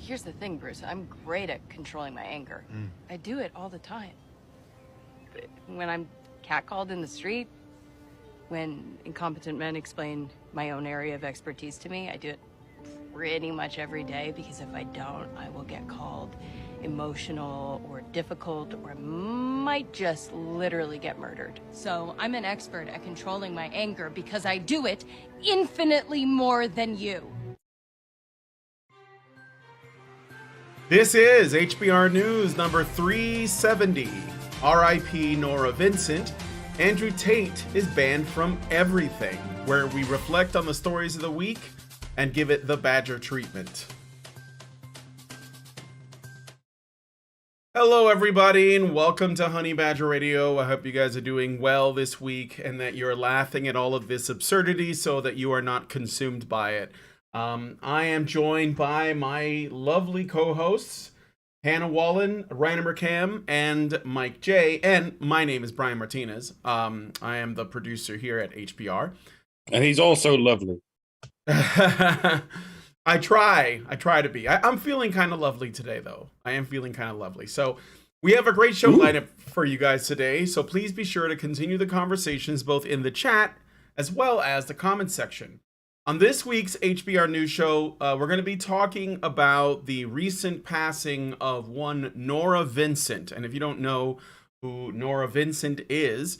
Here's the thing, Bruce. I'm great at controlling my anger. I do it all the time. But when I'm catcalled in the street, when incompetent men explain my own area of expertise to me, I do it pretty much every day, because if I don't, I will get called emotional or difficult, or I might just literally get murdered. So I'm an expert at controlling my anger because I do it infinitely more than you. This is HBR News number 370. R.I.P. Nora Vincent. Andrew Tate is banned from everything, where we reflect on the stories of the week and give it the Badger treatment. Hello, everybody, and welcome to Honey Badger Radio. I hope you guys are doing well this week and that you're laughing at all of this absurdity so that you are not consumed by it. I am joined by my lovely co-hosts, Hannah Wallen, Rainer Mercam, and Mike J. And my name is Brian Martinez. I am the producer here at HBR. And he's also lovely. I try to be. I'm feeling kind of lovely today, though. I am feeling kind of lovely. So we have a great show lineup for you guys today. So please be sure to continue the conversations both in the chat as well as the comment section. On this week's HBR News Show, we're going to be talking about the recent passing of one Nora Vincent. And if you don't know who Nora Vincent is,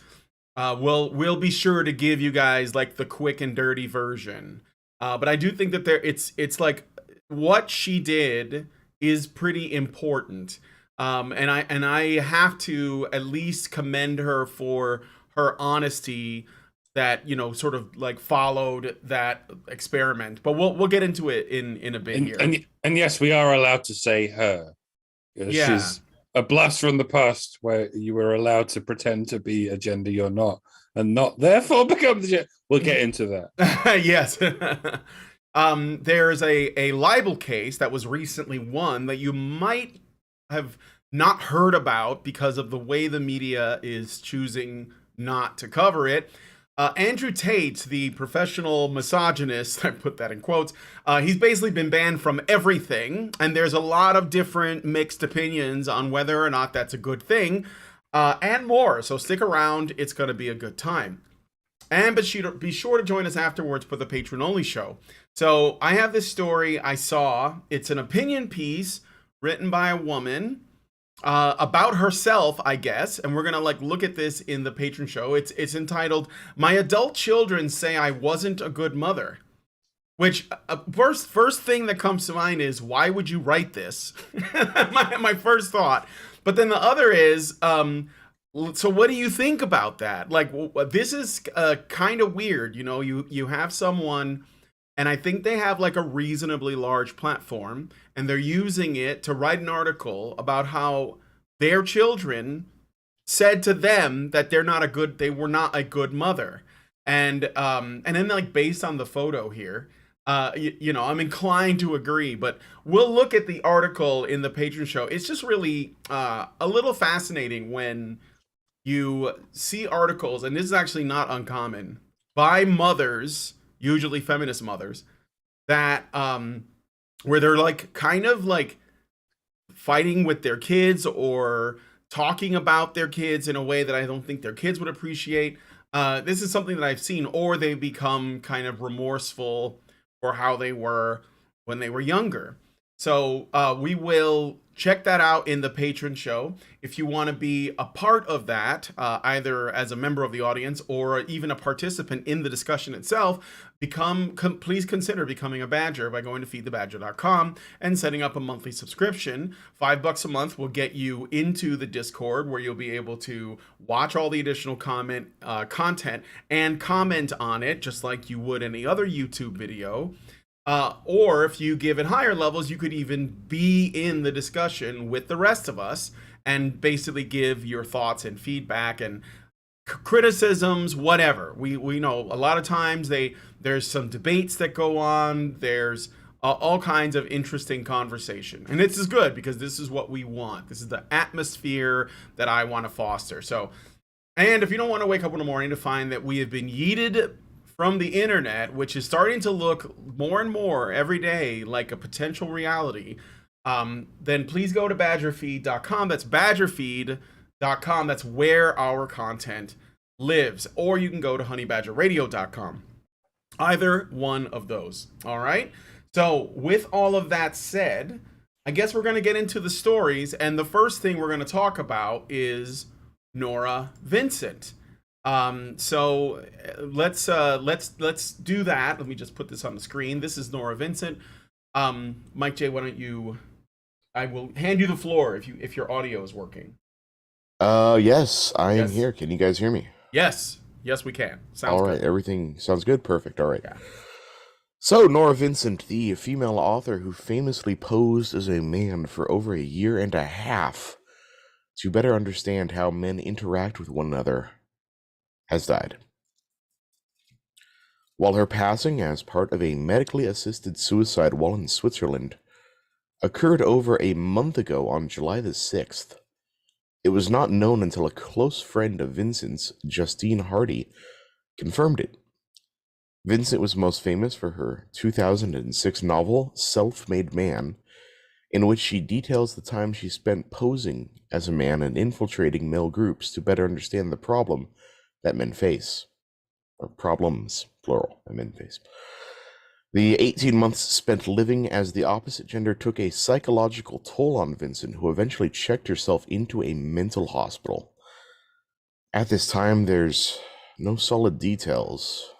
we'll be sure to give you guys like the quick and dirty version. But I do think that it's like what she did is pretty important. And I have to at least commend her for her honesty that, you know, sort of like followed that experiment. But we'll get into it in a bit here. And yes, we are allowed to say her. Yeah. She's a blast from the past where you were allowed to pretend to be a gender you're not and not therefore become the gender. We'll get into that. Yes. There's a libel case that was recently won that you might have not heard about because of the way the media is choosing not to cover it. Andrew Tate, the professional misogynist, I put that in quotes, he's basically been banned from everything, and there's a lot of different mixed opinions on whether or not that's a good thing, and more. So stick around, it's going to be a good time. And but be sure to join us afterwards for the patron-only show. So I have this story I saw. It's an opinion piece written by a woman about herself, I guess, and we're gonna like look at this in the patron show. It's entitled "My Adult Children Say I Wasn't a Good Mother," which first thing that comes to mind is, why would you write this? my first thought. But then the other is, so what do you think about that? Like, this is kind of weird. You know, you have someone, and I think they have like a reasonably large platform, and they're using it to write an article about how their children said to them that they were not a good mother. And then like based on the photo here, you know, I'm inclined to agree, but we'll look at the article in the patron show. It's just really a little fascinating when you see articles, and this is actually not uncommon, by mothers, usually feminist mothers, that where they're like kind of like fighting with their kids or talking about their kids in a way that I don't think their kids would appreciate. This is something that I've seen, or they become kind of remorseful for how they were when they were younger. So we will check that out in the patron show. If you want to be a part of that, either as a member of the audience or even a participant in the discussion itself, please consider becoming a Badger by going to feedthebadger.com and setting up a monthly subscription. $5 a month will get you into the Discord, where you'll be able to watch all the additional content and comment on it just like you would any other YouTube video. Or if you give it higher levels, you could even be in the discussion with the rest of us and basically give your thoughts and feedback and criticisms, whatever. We know a lot of times there's some debates that go on. There's all kinds of interesting conversation, and this is good because this is what we want. This is the atmosphere that I want to foster. So, and if you don't want to wake up in the morning to find that we have been yeeted from the internet, which is starting to look more and more every day like a potential reality, then please go to badgerfeed.com. That's badgerfeed.com. That's where our content lives. Or you can go to honeybadgerradio.com. Either one of those. All right. So with all of that said, I guess we're going to get into the stories. And the first thing we're going to talk about is Nora Vincent. So let's do that. Let me just put this on the screen. This is Nora Vincent. Mike J, why don't you, I will hand you the floor if your audio is working. Yes, I am here. Can you guys hear me? Yes, we can. Sounds all right. good. Everything sounds good. Perfect. All right. Yeah. So Nora Vincent, the female author who famously posed as a man for over a year and a half to better understand how men interact with one another, has died. While her passing as part of a medically assisted suicide while in Switzerland occurred over a month ago on July the 6th, it was not known until a close friend of Vincent's, Justine Hardy, confirmed it. Vincent was most famous for her 2006 novel, Self-Made Man, in which she details the time she spent posing as a man and infiltrating male groups to better understand the problem that men face. Or problems, plural, that men face. The 18 months spent living as the opposite gender took a psychological toll on Vincent, who eventually checked herself into a mental hospital. At this time, there's no solid details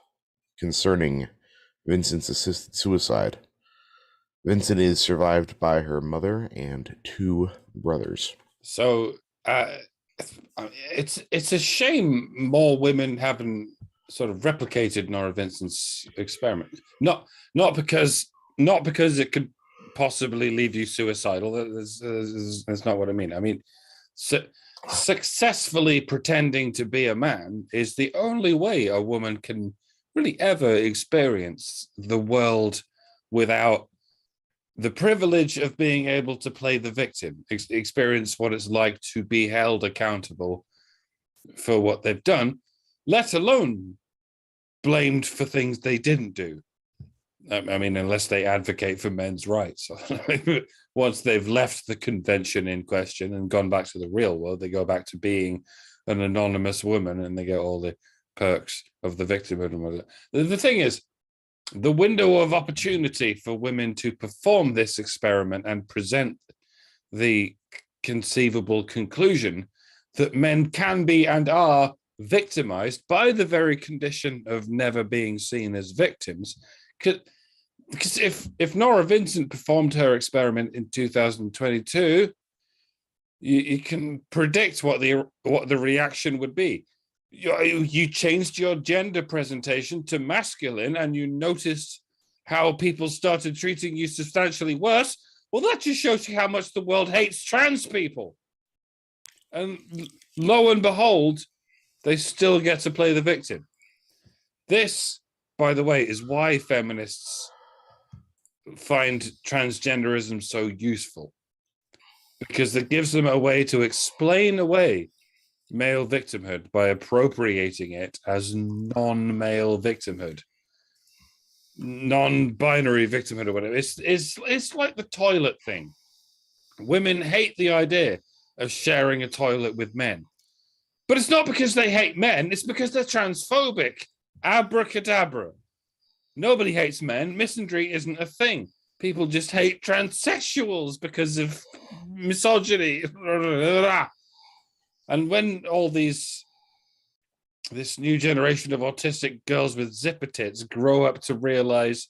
concerning Vincent's assisted suicide. Vincent is survived by her mother and 2 brothers. So it's a shame more women haven't sort of replicated Nora Vincent's experiment. Not because it could possibly leave you suicidal. That's not what I mean. I mean, successfully pretending to be a man is the only way a woman can really ever experience the world without the privilege of being able to play the victim, experience what it's like to be held accountable for what they've done, let alone blamed for things they didn't do. I mean, unless they advocate for men's rights. Once they've left the convention in question and gone back to the real world, they go back to being an anonymous woman and they get all the perks of the victimhood. The thing is, the window of opportunity for women to perform this experiment and present the conceivable conclusion that men can be and are victimized by the very condition of never being seen as victims. Because if Nora Vincent performed her experiment in 2022, you can predict what the reaction would be. You changed your gender presentation to masculine and you noticed how people started treating you substantially worse. Well, that just shows you how much the world hates trans people. And lo and behold, they still get to play the victim. This, by the way, is why feminists find transgenderism so useful. Because it gives them a way to explain away male victimhood by appropriating it as non-male victimhood, non-binary victimhood, or whatever. It's like the toilet thing. Women hate the idea of sharing a toilet with men, but it's not because they hate men. It's because they're transphobic. Abracadabra. Nobody hates men. Misandry isn't a thing. People just hate transsexuals because of misogyny. And when all this new generation of autistic girls with zipper tits grow up to realize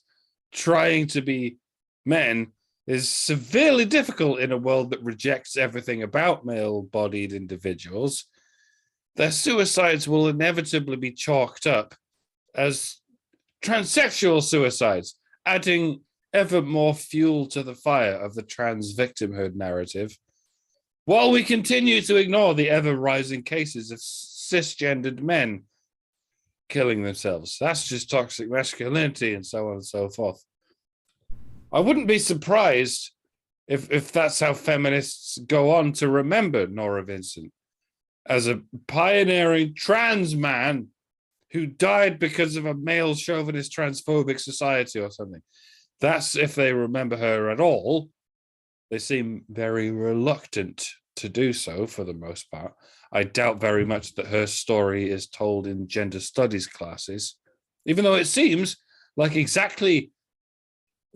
trying to be men is severely difficult in a world that rejects everything about male-bodied individuals, their suicides will inevitably be chalked up as transsexual suicides, adding ever more fuel to the fire of the trans victimhood narrative, while we continue to ignore the ever-rising cases of cisgendered men killing themselves. That's just toxic masculinity and so on and so forth. I wouldn't be surprised if that's how feminists go on to remember Nora Vincent as a pioneering trans man who died because of a male chauvinist transphobic society or something. That's if they remember her at all. They seem very reluctant to do so for the most part. I doubt very much that her story is told in gender studies classes, even though it seems like exactly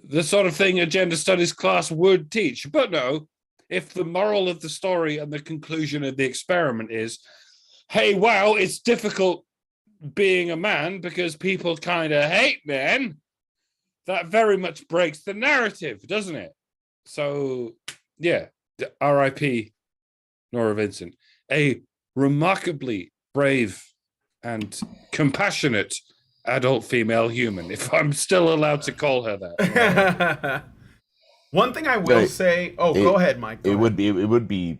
the sort of thing a gender studies class would teach. But no, if the moral of the story and the conclusion of the experiment is, hey, wow, it's difficult being a man because people kind of hate men, that very much breaks the narrative, doesn't it? So, yeah, R.I.P. Nora Vincent, a remarkably brave and compassionate adult female human, if I'm still allowed to call her that. One thing I will say. Oh, go ahead, Mike. It would be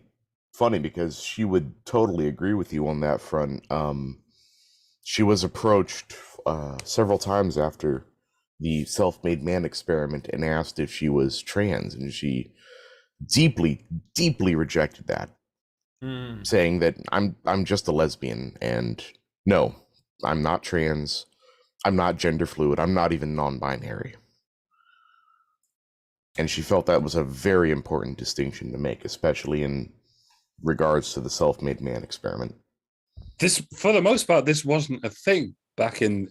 funny because she would totally agree with you on that front. She was approached several times after the self-made man experiment and asked if she was trans, and she deeply, deeply rejected that, saying that I'm just a lesbian, and no, I'm not trans, I'm not gender fluid, I'm not even non-binary. And she felt that was a very important distinction to make, especially in regards to the self-made man experiment. This, for the most part, this wasn't a thing back in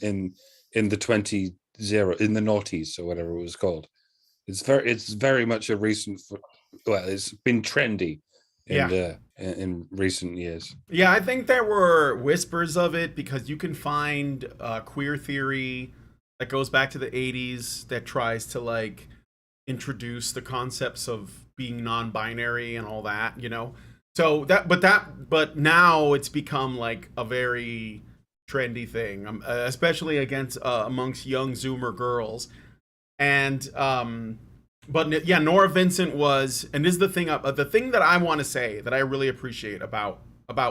the 20 in the noughties or whatever it was called. It's very much a recent. Well, it's been trendy in recent years. Yeah, I think there were whispers of it because you can find queer theory that goes back to the 80s that tries to like introduce the concepts of being non-binary and all that, you know. So but now it's become like a very trendy thing, especially amongst young Zoomer girls. And but yeah, Nora Vincent was, and this is the thing that I want to say that I really appreciate about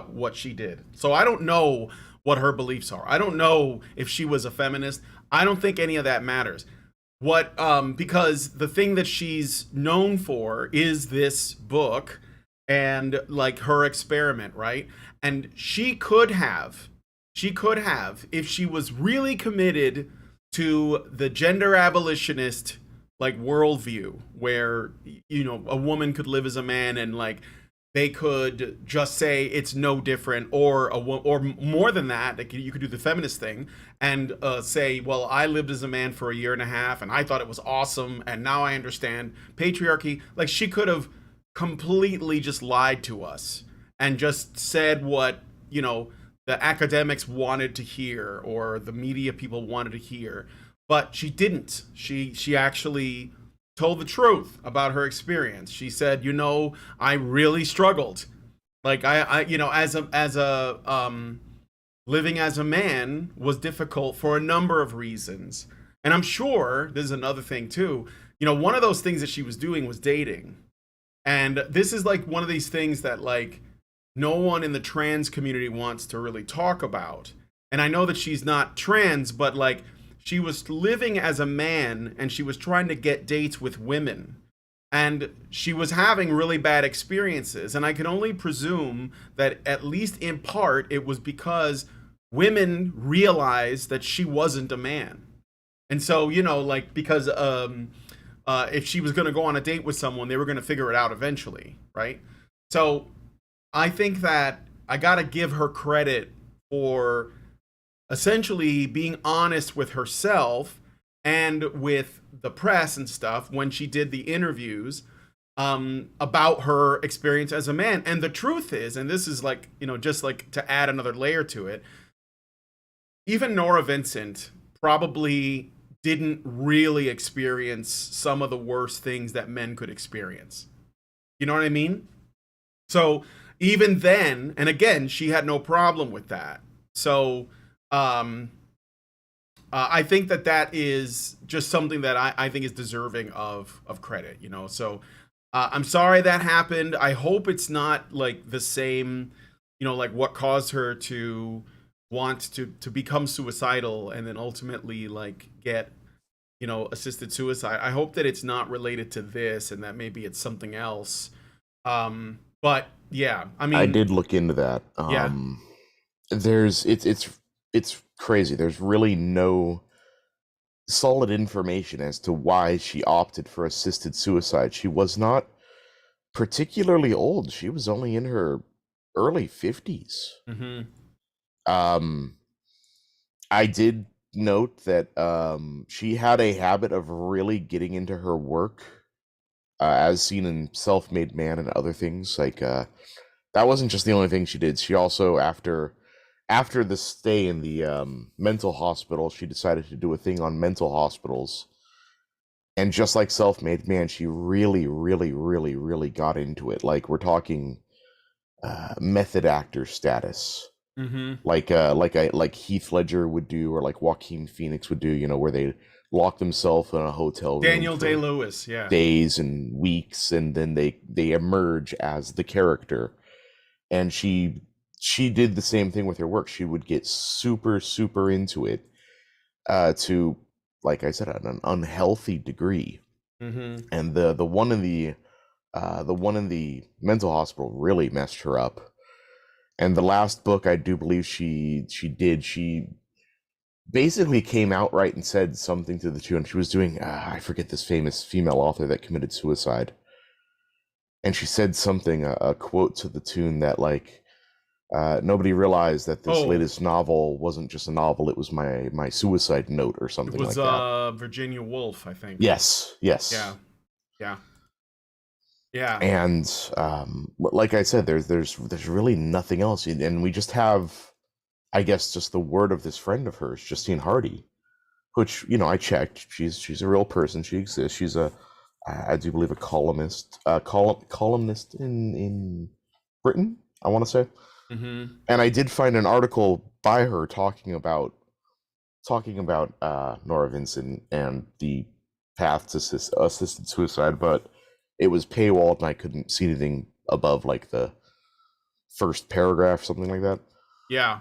what she did. So I don't know what her beliefs are. I don't know if she was a feminist. I don't think any of that matters. Because the thing that she's known for is this book and like her experiment, right? And she could have, if she was really committed to the gender abolitionist like worldview, where, you know, a woman could live as a man and like they could just say it's no different, or more than that, like you could do the feminist thing and say, well, I lived as a man for a year and a half and I thought it was awesome and now I understand patriarchy. Like she could have completely just lied to us and just said what, you know, the academics wanted to hear or the media people wanted to hear, but she didn't. She actually told the truth about her experience. She said, you know, I really struggled. Like I you know, as a living as a man was difficult for a number of reasons. And I'm sure this is another thing too. You know, one of those things that she was doing was dating. And this is like one of these things that like no one in the trans community wants to really talk about. And I know that she's not trans, but like she was living as a man and she was trying to get dates with women. And she was having really bad experiences. And I can only presume that at least in part, it was because women realized that she wasn't a man. And so, you know, like, because if she was going to go on a date with someone, they were going to figure it out eventually, right? So I think that I got to give her credit for essentially being honest with herself and with the press and stuff when she did the interviews about her experience as a man. And the truth is, and this is like, you know, just like to add another layer to it, even Nora Vincent probably didn't really experience some of the worst things that men could experience. You know what I mean? So even then, and again, she had no problem with that. So I think that is just something that I think is deserving of credit, you know? So I'm sorry that happened. I hope it's not like the same, you know, like what caused her to want to become suicidal and then ultimately like get, you know, assisted suicide. I hope that it's not related to this and that maybe it's something else. But yeah, I mean, I did look into that. Yeah. It's crazy. There's really no solid information as to why she opted for assisted suicide. She was not particularly old. She was only in her early 50s. I did note that she had a habit of really getting into her work, as seen in Self-Made Man and other things. Like that wasn't just the only thing she did. She also, after the stay in the mental hospital, she decided to do a thing on mental hospitals. And just like Self-Made Man, she really, really, really, really got into it. Like, we're talking method actor status. Like Heath Ledger would do, or like Joaquin Phoenix would do, you know, where they lock themselves in a hotel room. Daniel Day-Lewis, yeah. Days and weeks, and then they emerge as the character. And she did the same thing with her work. She would get super, super into it, to, like I said, at an unhealthy degree. And the one in the mental hospital really messed her up. And the last book, I do believe she basically came outright and said something to the tune. She was doing, I forget this famous female author that committed suicide. And she said something, a quote to the tune that, like, nobody realized that this latest novel wasn't just a novel, it was my suicide note or something like that. It was Virginia Woolf, I think. Yes. Yeah. And like I said, there's really nothing else, and we just have, I guess, just the word of this friend of hers, Justine Hardy, which, you know, I checked. She's a real person. She exists. She's I do believe, a columnist in Britain, I want to say. And I did find an article by her talking about Nora Vincent and the path to assisted suicide, but it was paywalled and I couldn't see anything above like the first paragraph, something like that. Yeah.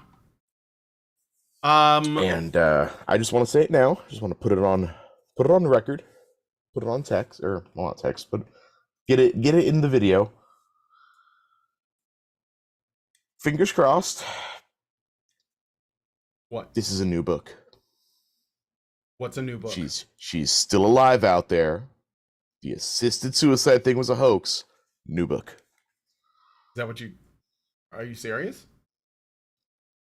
And I just want to say it now. I just want to put it on record, put it on text, or well, not text, but get it in the video. Fingers crossed. What? This is a new book. What's a new book? She's still alive out there. The assisted suicide thing was a hoax. New book. Is that what you? Are you serious?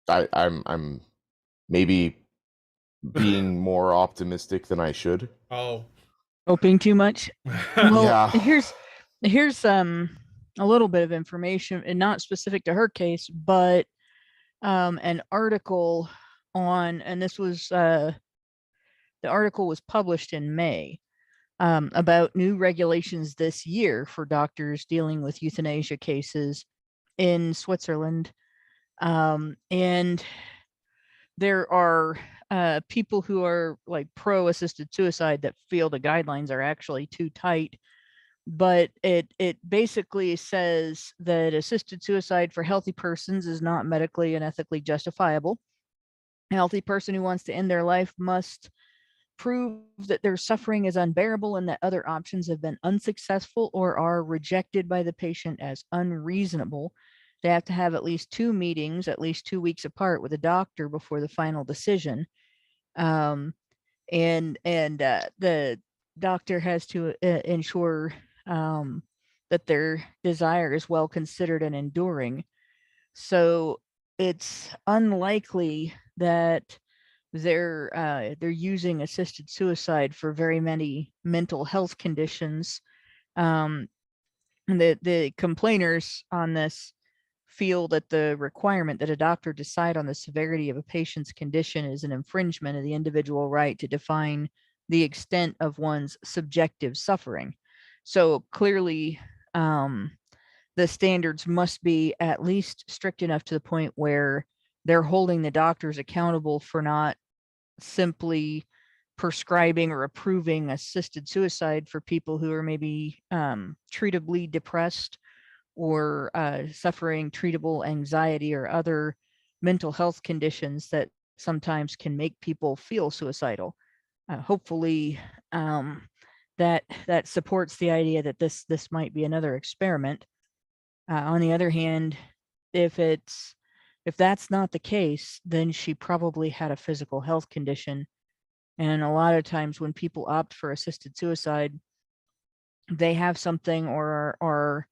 I'm maybe being more optimistic than I should. Oh, hoping too much. Well, yeah. Here's a little bit of information, and not specific to her case, but an article on, and this was the article was published in May, about new regulations this year for doctors dealing with euthanasia cases in Switzerland. And there are people who are like pro-assisted suicide that feel the guidelines are actually too tight. But it basically says that assisted suicide for healthy persons is not medically and ethically justifiable. A healthy person who wants to end their life must prove that their suffering is unbearable and that other options have been unsuccessful or are rejected by the patient as unreasonable. They have to have at least 2 meetings, at least 2 weeks apart, with a doctor before the final decision. And the doctor has to ensure that their desire is well considered and enduring. So it's unlikely that they're using assisted suicide for very many mental health conditions. And the complainers on this feel that the requirement that a doctor decide on the severity of a patient's condition is an infringement of the individual right to define the extent of one's subjective suffering. So clearly, the standards must be at least strict enough to the point where they're holding the doctors accountable for not simply prescribing or approving assisted suicide for people who are maybe treatably depressed or suffering treatable anxiety or other mental health conditions that sometimes can make people feel suicidal. Hopefully, that supports the idea that this might be another experiment. On the other hand, if that's not the case, then she probably had a physical health condition. And a lot of times when people opt for assisted suicide, they have something or are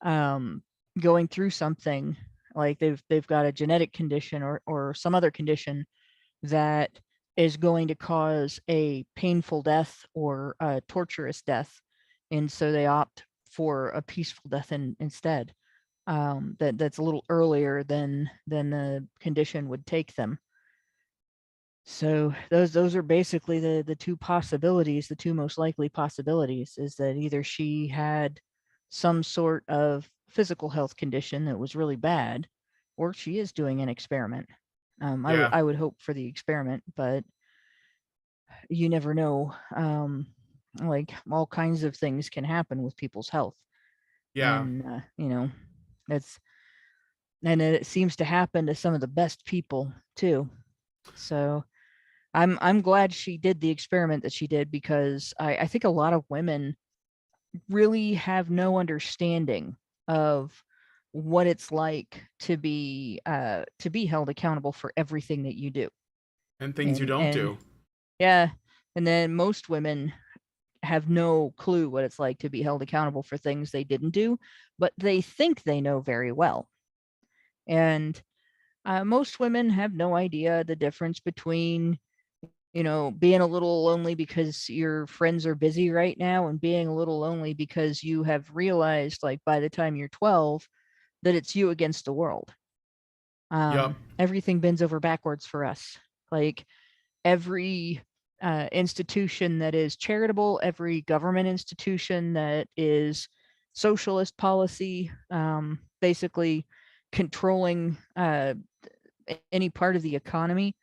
um, going through something like they've got a genetic condition or some other condition that is going to cause a painful death or a torturous death, and so they opt for a peaceful death instead. That's a little earlier than the condition would take them. So those are basically the two possibilities, the two most likely possibilities, is that either she had some sort of physical health condition that was really bad, or she is doing an experiment. Yeah. I would hope for the experiment, but you never know. Like all kinds of things can happen with people's health, Yeah. and it's and it seems to happen to some of the best people too. So I'm glad she did the experiment that she did, because I think a lot of women really have no understanding of what it's like to be held accountable for everything that you do. And things you don't And do. yeah, and then most women have no clue what it's like to be held accountable for things they didn't do, but they think they know very well. And most women have no idea the difference between being a little lonely because your friends are busy right now, and being a little lonely because you have realized, like, by the time you're 12, that it's you against the world. Yep. Everything bends over backwards for us. Like every institution that is charitable, every government institution that is socialist policy, basically controlling any part of the economy,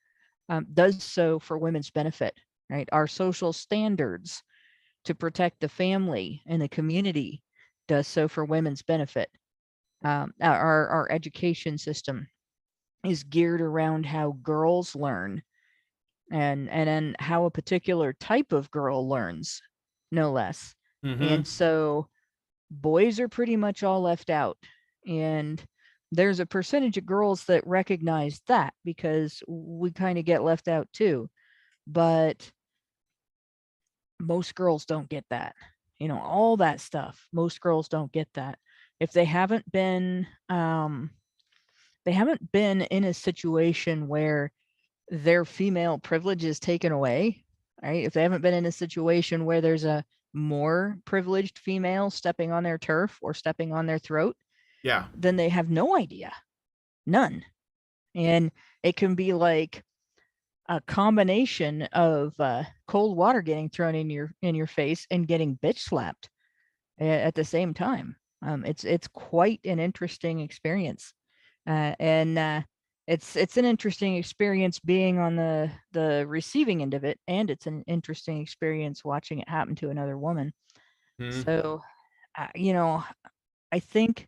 does so for women's benefit, right? Our social standards to protect the family and the community does so for women's benefit. Our education system is geared around how girls learn, and then how a particular type of girl learns, no less. And so boys are pretty much all left out. And there's a percentage of girls that recognize that, because we kind of get left out too. But most girls don't get that. All that stuff. Most girls don't get that. If they haven't been in a situation where their female privilege is taken away, right? If they haven't been in a situation where there's a more privileged female stepping on their turf or stepping on their throat, Yeah. then they have no idea. None. And it can be like a combination of cold water getting thrown in your face and getting bitch slapped at the same time. It's quite an interesting experience, and it's an interesting experience being on the receiving end of it, and it's an interesting experience watching it happen to another woman. So, I think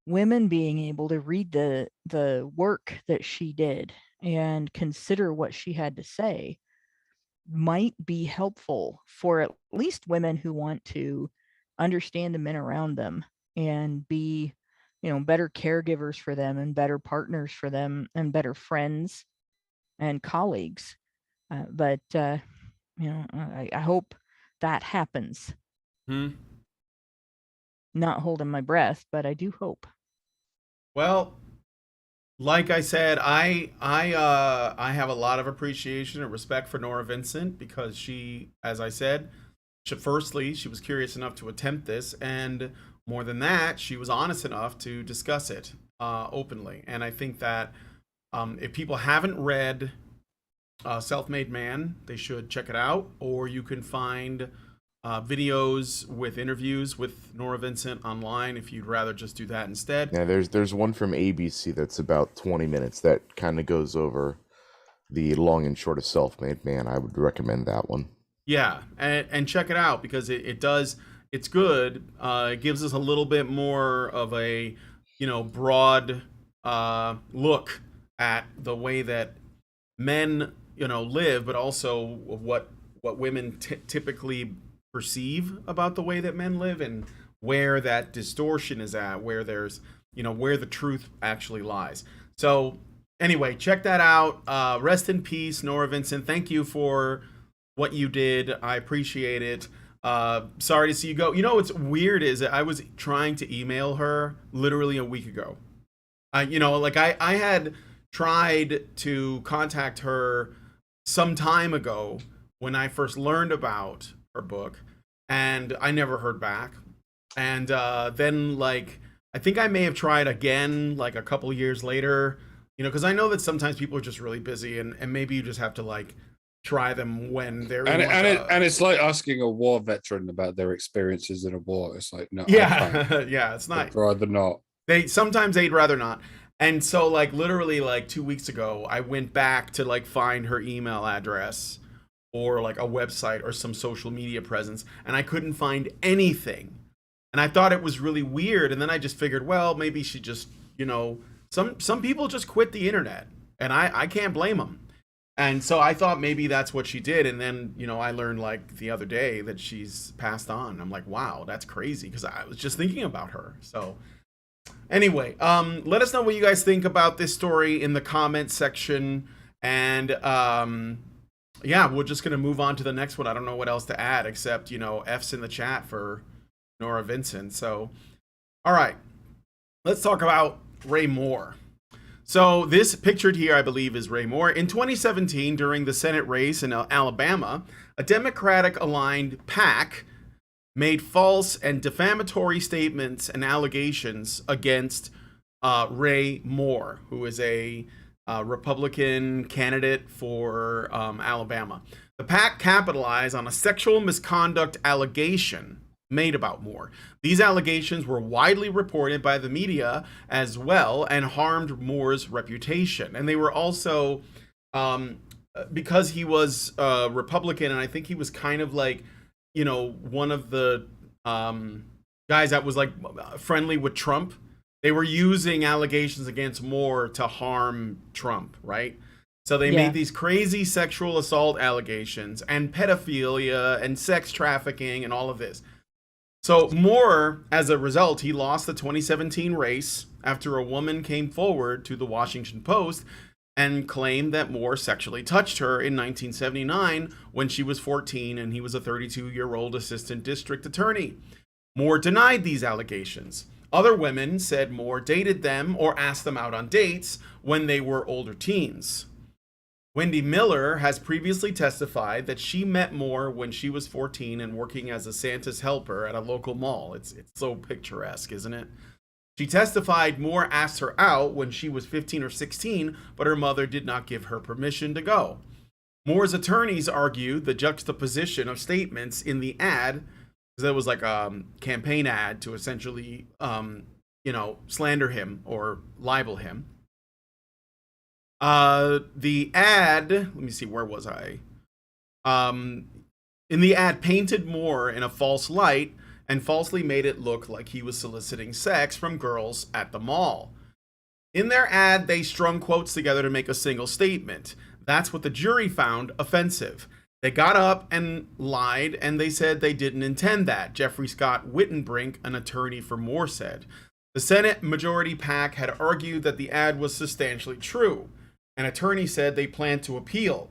women being able to read the work that she did and consider what she had to say might be helpful for at least women who want to understand the men around them and be better caregivers for them and better partners for them and better friends and colleagues. But I hope that happens. Not holding my breath, but I do hope. Well, like I said, I have a lot of appreciation and respect for Nora Vincent, because she, as I said, firstly, she was curious enough to attempt this, and more than that, she was honest enough to discuss it openly. And I think that if people haven't read Self-Made Man, they should check it out, or you can find videos with interviews with Nora Vincent online if you'd rather just do that instead. Yeah, there's one from ABC that's about 20 minutes that kind of goes over the long and short of Self-Made Man. I would recommend that one. Yeah, and check it out, because it's good. It gives us a little bit more of a broad look at the way that men live, but also what women typically perceive about the way that men live, and where that distortion is at, where there's where the truth actually lies. So anyway, check that out. Rest in peace, Nora Vincent. Thank you for what you did. I appreciate it. Sorry to see you go. You know what's weird is that I was trying to email her literally a week ago. I had tried to contact her some time ago when I first learned about her book, and I never heard back. And then, like, I think I may have tried again, like, a couple years later, because I know that sometimes people are just really busy, and maybe you just have to, like, try them when they're and it's like asking a war veteran about their experiences in a war. It's like, no, yeah. Yeah, it's not. I'd rather not. Sometimes they'd rather not. And so, like, literally, like, 2 weeks ago, I went back to, like, find her email address or, like, a website or some social media presence, and I couldn't find anything. And I thought it was really weird, and then I just figured, well, maybe she just, some people just quit the internet, and I can't blame them. And so I thought maybe that's what she did, and then, I learned, like, the other day that she's passed on. I'm like, wow, that's crazy, because I was just thinking about her. So anyway, let us know what you guys think about this story in the comment section, and yeah, we're just gonna move on to the next one. I don't know what else to add except F's in the chat for Nora Vincent. So all right, let's talk about Ray Moore. So this pictured here, I believe, is Ray Moore. In 2017, during the Senate race in Alabama, a Democratic-aligned PAC made false and defamatory statements and allegations against Ray Moore, who is a Republican candidate for Alabama. The PAC capitalized on a sexual misconduct allegation made about Moore. These allegations were widely reported by the media as well and harmed Moore's reputation. And they were also, because he was a Republican, and I think he was kind of like, one of the guys that was like friendly with Trump. They were using allegations against Moore to harm Trump, right? So they made these crazy sexual assault allegations and pedophilia and sex trafficking and all of this. So Moore, as a result, he lost the 2017 race after a woman came forward to the Washington Post and claimed that Moore sexually touched her in 1979 when she was 14 and he was a 32-year-old assistant district attorney. Moore denied these allegations. Other women said Moore dated them or asked them out on dates when they were older teens. Wendy Miller has previously testified that she met Moore when she was 14 and working as a Santa's helper at a local mall. It's so picturesque, isn't it? She testified Moore asked her out when she was 15 or 16, but her mother did not give her permission to go. Moore's attorneys argued the juxtaposition of statements in the ad, because that was like a campaign ad to essentially, slander him or libel him. The ad, let me see, where was I? In the ad, painted Moore in a false light and falsely made it look like he was soliciting sex from girls at the mall. In their ad, they strung quotes together to make a single statement. That's what the jury found offensive. They got up and lied, and they said they didn't intend that, Jeffrey Scott Wittenbrink, an attorney for Moore, said. The Senate Majority PAC had argued that the ad was substantially true. An attorney said they planned to appeal.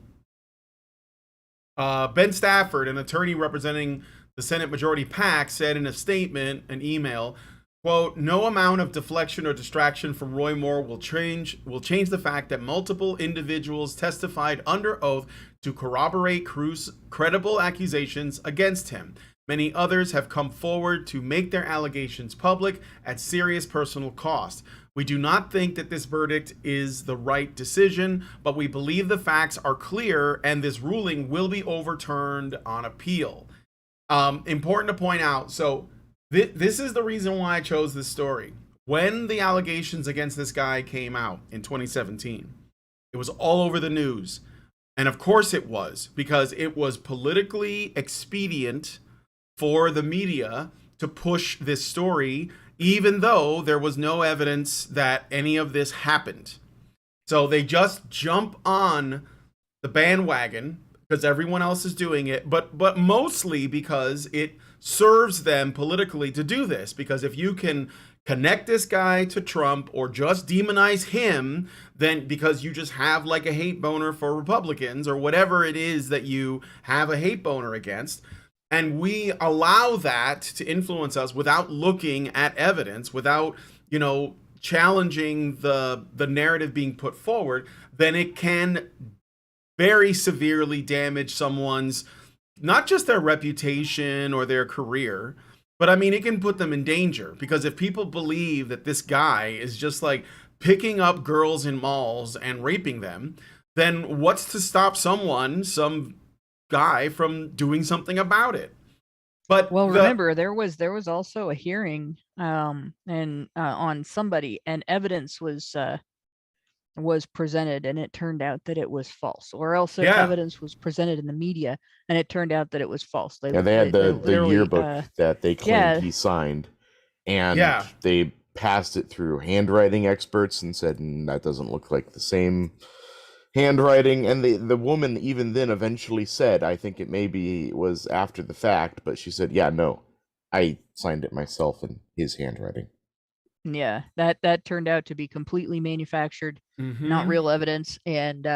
Ben Stafford, an attorney representing the Senate Majority PAC, said in a statement, an email, quote, "No amount of deflection or distraction from Roy Moore will change the fact that multiple individuals testified under oath to corroborate credible accusations against him. Many others have come forward to make their allegations public at serious personal cost. We do not think that this verdict is the right decision, but we believe the facts are clear and this ruling will be overturned on appeal." Important to point out, so this is the reason why I chose this story. When the allegations against this guy came out in 2017, it was all over the news. And of course it was, because it was politically expedient for the media to push this story, even though there was no evidence that any of this happened. So they just jump on the bandwagon because everyone else is doing it, but mostly because it serves them politically to do this. Because if you can connect this guy to Trump or just demonize him, then because you just have like a hate boner for Republicans or whatever it is that you have a hate boner against, and we allow that to influence us without looking at evidence, without, you know, challenging the narrative being put forward, then it can very severely damage someone's, not just their reputation or their career, but I mean, it can put them in danger, because if people believe that this guy is just like picking up girls in malls and raping them, then what's to stop some guy from doing something about it? But well, remember there was also a hearing and on somebody, and evidence was presented, and it turned out that it was false, or else evidence was presented in the media and it turned out that it was false. They had the yearbook that they claimed he signed, and they passed it through handwriting experts and said, that doesn't look like the same handwriting. And the woman even then eventually said, I think it maybe was after the fact, but she said, yeah, no, I signed it myself in his handwriting. Yeah, that turned out to be completely manufactured, not real evidence. And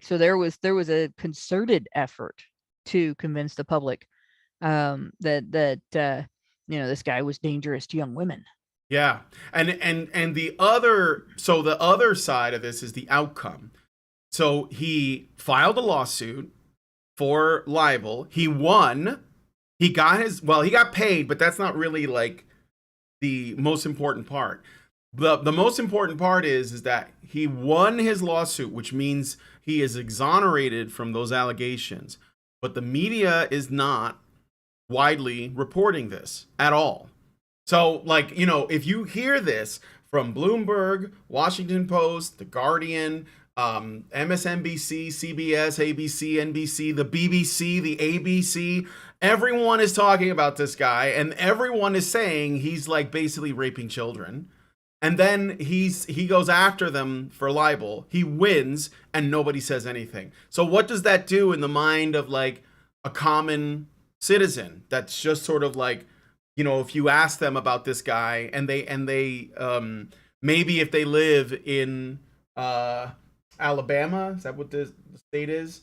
so there was a concerted effort to convince the public that this guy was dangerous to young women. Yeah. And the other side of this is the outcome. So he filed a lawsuit for libel. He won. He got paid, but that's not really like the most important part. The most important part is that he won his lawsuit, which means he is exonerated from those allegations. But the media is not widely reporting this at all. So, like, you know, if you hear this from Bloomberg, Washington Post, The Guardian, MSNBC, CBS, ABC, NBC, the BBC, the ABC, everyone is talking about this guy, and everyone is saying he's like basically raping children. And then he goes after them for libel. He wins, and nobody says anything. So what does that do in the mind of like a common citizen that's just sort of like, you know, if you ask them about this guy, and they maybe if they live in Alabama, is that what the state is?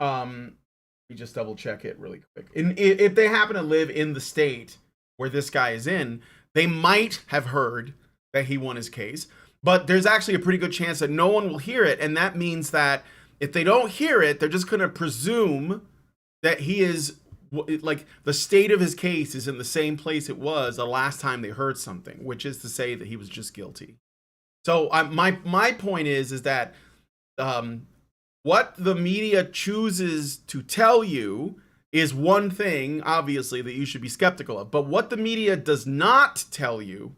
We just double check it really quick. If they happen to live in the state where this guy is in, they might have heard that he won his case, but there's actually a pretty good chance that no one will hear it. And that means that if they don't hear it, they're just going to presume that he is, like, the state of his case is in the same place it was the last time they heard something, which is to say that he was just guilty. So my point is that what the media chooses to tell you is one thing, obviously, that you should be skeptical of. But what the media does not tell you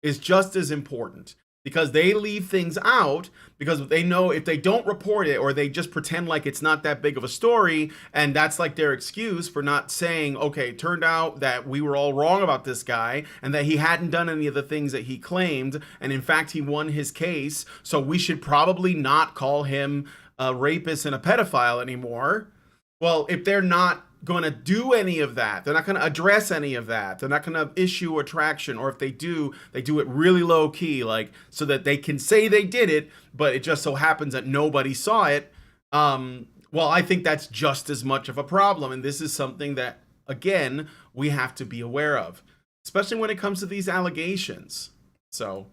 is just as important, because they leave things out because they know if they don't report it, or they just pretend like it's not that big of a story, and that's like their excuse for not saying, okay, it turned out that we were all wrong about this guy and that he hadn't done any of the things that he claimed, and in fact he won his case, so we should probably not call him a rapist and a pedophile anymore. Well, if they're not going to do any of that, they're not going to address any of that, they're not going to issue a traction, or if they do it really low key, like so that they can say they did it, but it just so happens that nobody saw it. Well, I think that's just as much of a problem, and this is something that, again, we have to be aware of, especially when it comes to these allegations. So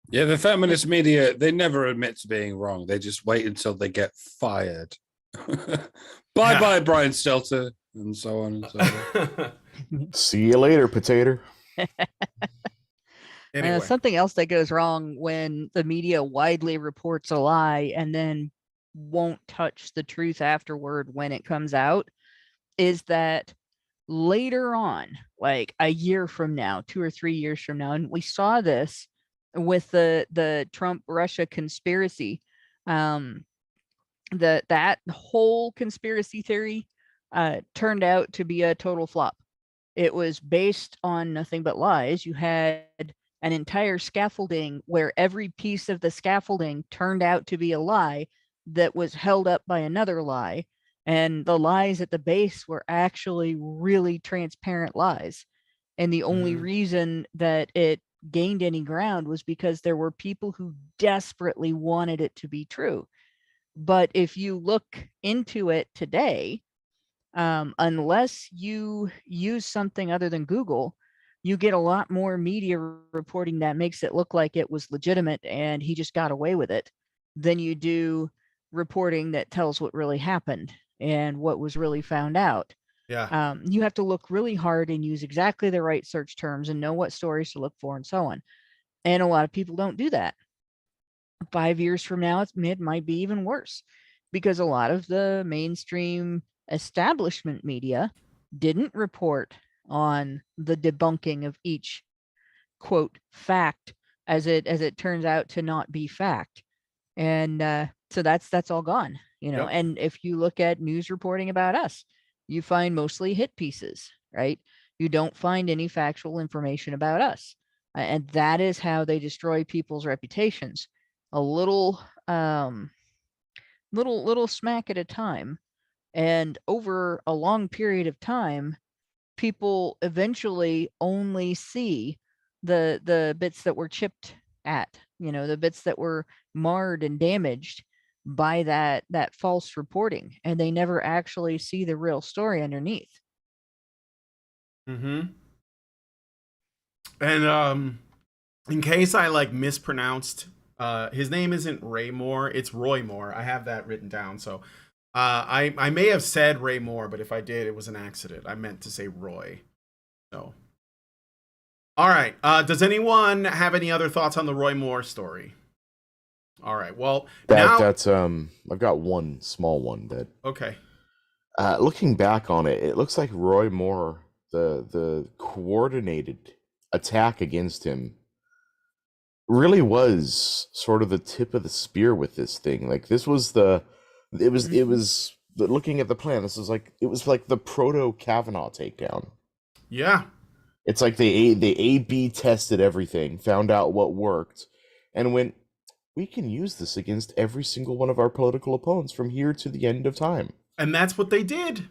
yeah, the feminist media, they never admit to being wrong. They just wait until they get fired. Bye, Brian Stelter, and so on and so on. See you later, potato. Anyway. Something else that goes wrong when the media widely reports a lie and then won't touch the truth afterward when it comes out is that later on, like a year from now, 2 or 3 years from now, and we saw this with the Trump-Russia conspiracy, that whole conspiracy theory turned out to be a total flop. It was based on nothing but lies. You had an entire scaffolding where every piece of the scaffolding turned out to be a lie that was held up by another lie. And the lies at the base were actually really transparent lies. And the only reason that it gained any ground was because there were people who desperately wanted it to be true. But if you look into it today, Unless you use something other than Google, you get a lot more media reporting that makes it look like it was legitimate and he just got away with it than you do reporting that tells what really happened and what was really found out. Yeah. You have to look really hard and use exactly the right search terms and know what stories to look for and so on. And a lot of people don't do that. 5 years from now, it might be even worse because a lot of the mainstream establishment media didn't report on the debunking of each quote fact as it turns out to not be fact. And so that's all gone, you know. Yep. And if you look at news reporting about us, you find mostly hit pieces, right? You don't find any factual information about us. And that is how they destroy people's reputations. A little smack at a time. And over a long period of time, people eventually only see the bits that were chipped at, you know, the bits that were marred and damaged by that false reporting, and they never actually see the real story underneath. Mm-hmm. And in case I like mispronounced, his name isn't Ray Moore, it's Roy Moore. I have that written down. So I may have said Ray Moore, but if I did, it was an accident. I meant to say Roy. So all right. Does anyone have any other thoughts on the Roy Moore story? All right. Well, that's I've got one small one that okay. Looking back on it, it looks like Roy Moore, the coordinated attack against him really was sort of the tip of the spear with this thing. Like this was looking at the plan, it was like the proto Kavanaugh takedown. Yeah. It's like they A/B tested everything, found out what worked, and went, we can use this against every single one of our political opponents from here to the end of time. And that's what they did.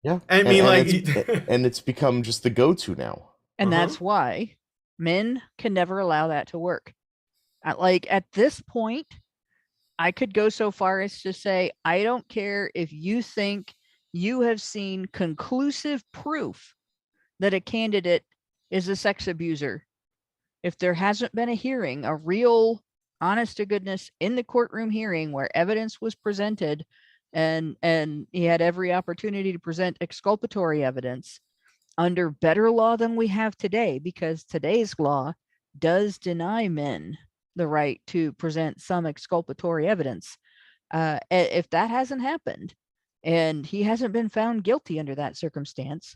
Yeah. I mean, and it's become just the go-to now. And that's why men can never allow that to work. At this point, I could go so far as to say, I don't care if you think you have seen conclusive proof that a candidate is a sex abuser. If there hasn't been a hearing, a real honest to goodness in the courtroom hearing where evidence was presented and he had every opportunity to present exculpatory evidence under better law than we have today, because today's law does deny men the right to present some exculpatory evidence. If that hasn't happened and he hasn't been found guilty under that circumstance,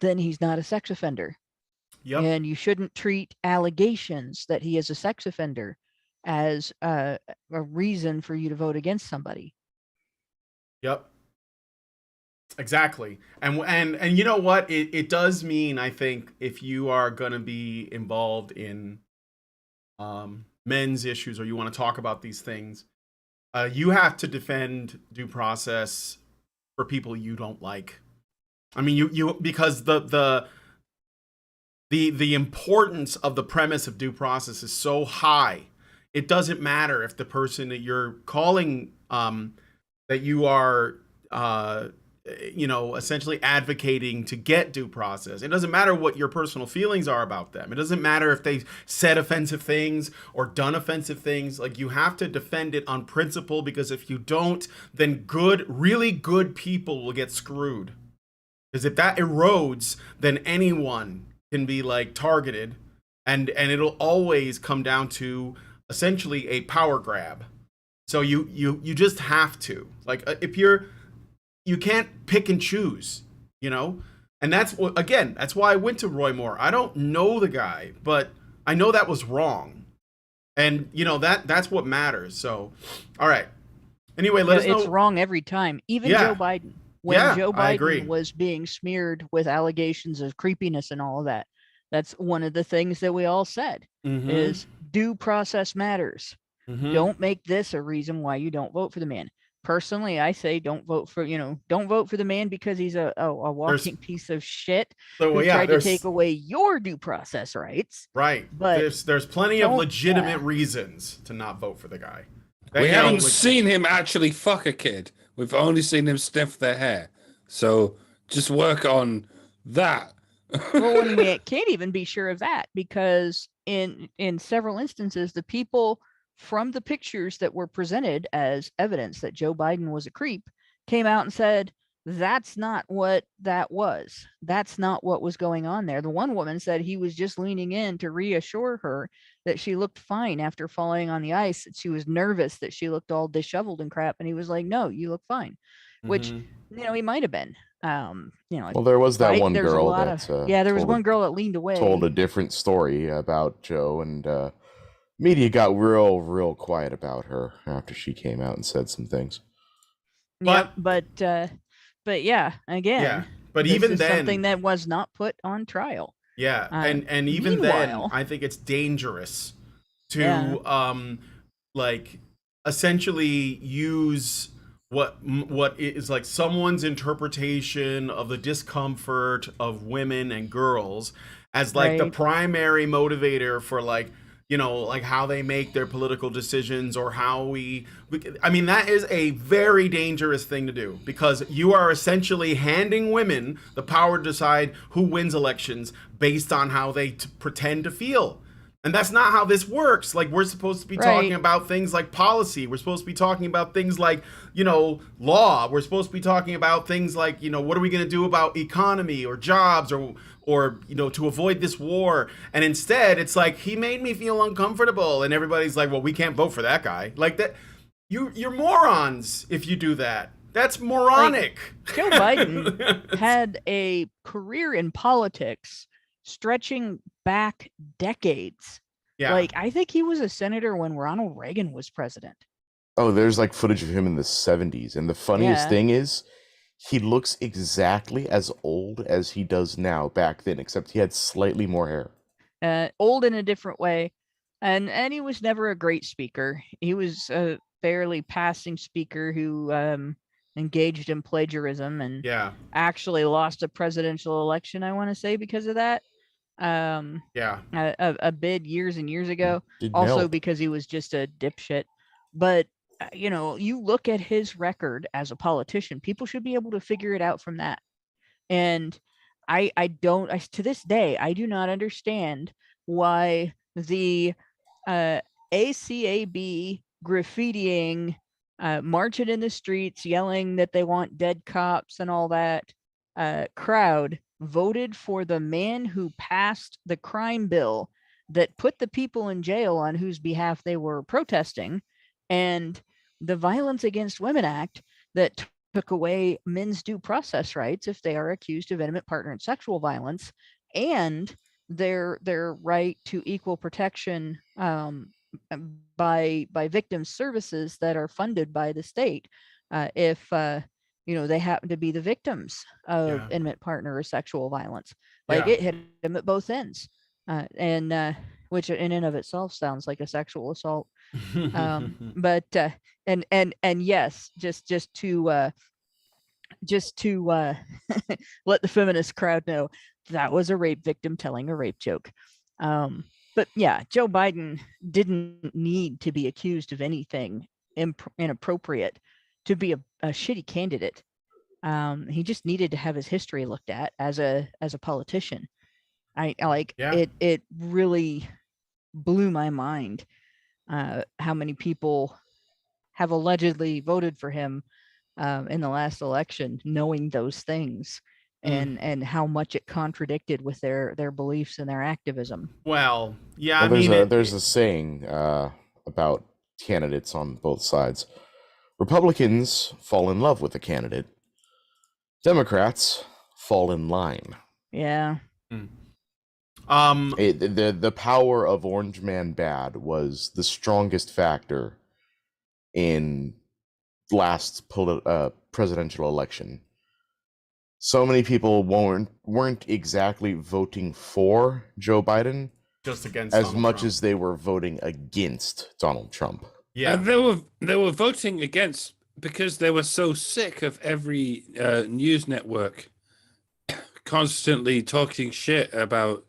then he's not a sex offender. Yep. And you shouldn't treat allegations that he is a sex offender as a reason for you to vote against somebody. Yep. Exactly. And you know what? It does mean, I think, if you are going to be involved in men's issues, or you want to talk about these things, you have to defend due process for people you don't like. I mean, you because the importance of the premise of due process is so high. It doesn't matter if the person that you're calling, that you are, essentially advocating to get due process. It doesn't matter what your personal feelings are about them. It doesn't matter if they said offensive things or done offensive things. Like, you have to defend it on principle, because if you don't, then really good people will get screwed. Because if that erodes, then anyone can be like targeted, and it'll always come down to essentially a power grab. So you just have to, like, if you can't pick and choose, and that's why I went to Roy Moore. I don't know the guy, but I know that was wrong, and that's what matters. So, all right. Anyway, let us know. It's wrong every time, even Joe Biden. When Joe Biden was being smeared with allegations of creepiness and all of that, that's one of the things that we all said is due process matters. Don't make this a reason why you don't vote for the man. Personally, I say don't vote for the man because he's a walking piece of shit who tried to take away your due process rights. Right. But there's plenty of legitimate reasons to not vote for the guy. We haven't seen him actually fuck a kid. We've only seen him sniff their hair. So just work on that. Well, and we can't even be sure of that, because in several instances, the people from the pictures that were presented as evidence that Joe Biden was a creep came out and said, that's not what that was. That's not what was going on there. The one woman said he was just leaning in to reassure her that she looked fine after falling on the ice, that she was nervous, that she looked all disheveled and crap. And he was like, no, you look fine, which, he might have been. Well, there was that one there's a girl lot that of, there was one girl that leaned away. told a different story about Joe, and media got real quiet about her after she came out and said some things. But yeah, again, Yeah, but this even is then, something that was not put on trial. yeah, and even then, meanwhile- I think it's dangerous to like essentially use what is like someone's interpretation of the discomfort of women and girls as like the Right. primary motivator for like, like how they make their political decisions, or how I mean, that is a very dangerous thing to do, because you are essentially handing women the power to decide who wins elections based on how they pretend to feel. And that's not how this works. Like, we're supposed to be talking about things like policy. We're supposed to be talking about things like, law. We're supposed to be talking about things like, what are we going to do about economy or jobs, or to avoid this war. And instead, it's like, he made me feel uncomfortable. And everybody's like, well, we can't vote for that guy. Like that. You're morons if you do that. That's moronic. Joe Biden had a career in politics stretching back decades. Yeah. Like, I think he was a senator when Ronald Reagan was president. Oh, there's like footage of him in the 70s. And the funniest Yeah. thing is, he looks exactly as old as he does now back then, except he had slightly more hair. Old in a different way. And he was never a great speaker. He was a fairly passing speaker who engaged in plagiarism and Yeah. actually lost a presidential election, I want to say, because of that. Yeah. A bid years and years ago. Didn't Also help. because he was just a dipshit. But you look at his record as a politician, people should be able to figure it out from that. And to this day, I do not understand why the ACAB graffitiing, marching in the streets, yelling that they want dead cops and all that crowd voted for the man who passed the crime bill that put the people in jail on whose behalf they were protesting, and the Violence Against Women Act that took away men's due process rights if they are accused of intimate partner and sexual violence, and their right to equal protection by victim services that are funded by the state if they happen to be the victims of intimate partner or sexual violence. Like, it hit them at both ends, and which in and of itself sounds like a sexual assault. But and yes, just to let the feminist crowd know, that was a rape victim telling a rape joke. But yeah, Joe Biden didn't need to be accused of anything inappropriate to be a shitty candidate. He just needed to have his history looked at as a politician. It really blew my mind how many people have allegedly voted for him in the last election, knowing those things, and how much it contradicted with their beliefs and their activism. Well, yeah, Well, there's a saying about candidates on both sides. Republicans fall in love with a candidate. Democrats fall in line. Yeah. The power of Orange Man Bad was the strongest factor in last presidential election. So many people weren't exactly voting for Joe Biden, just against as Donald much Trump. as they were voting against Donald Trump. Yeah, and they were voting against because they were so sick of every news network constantly talking shit about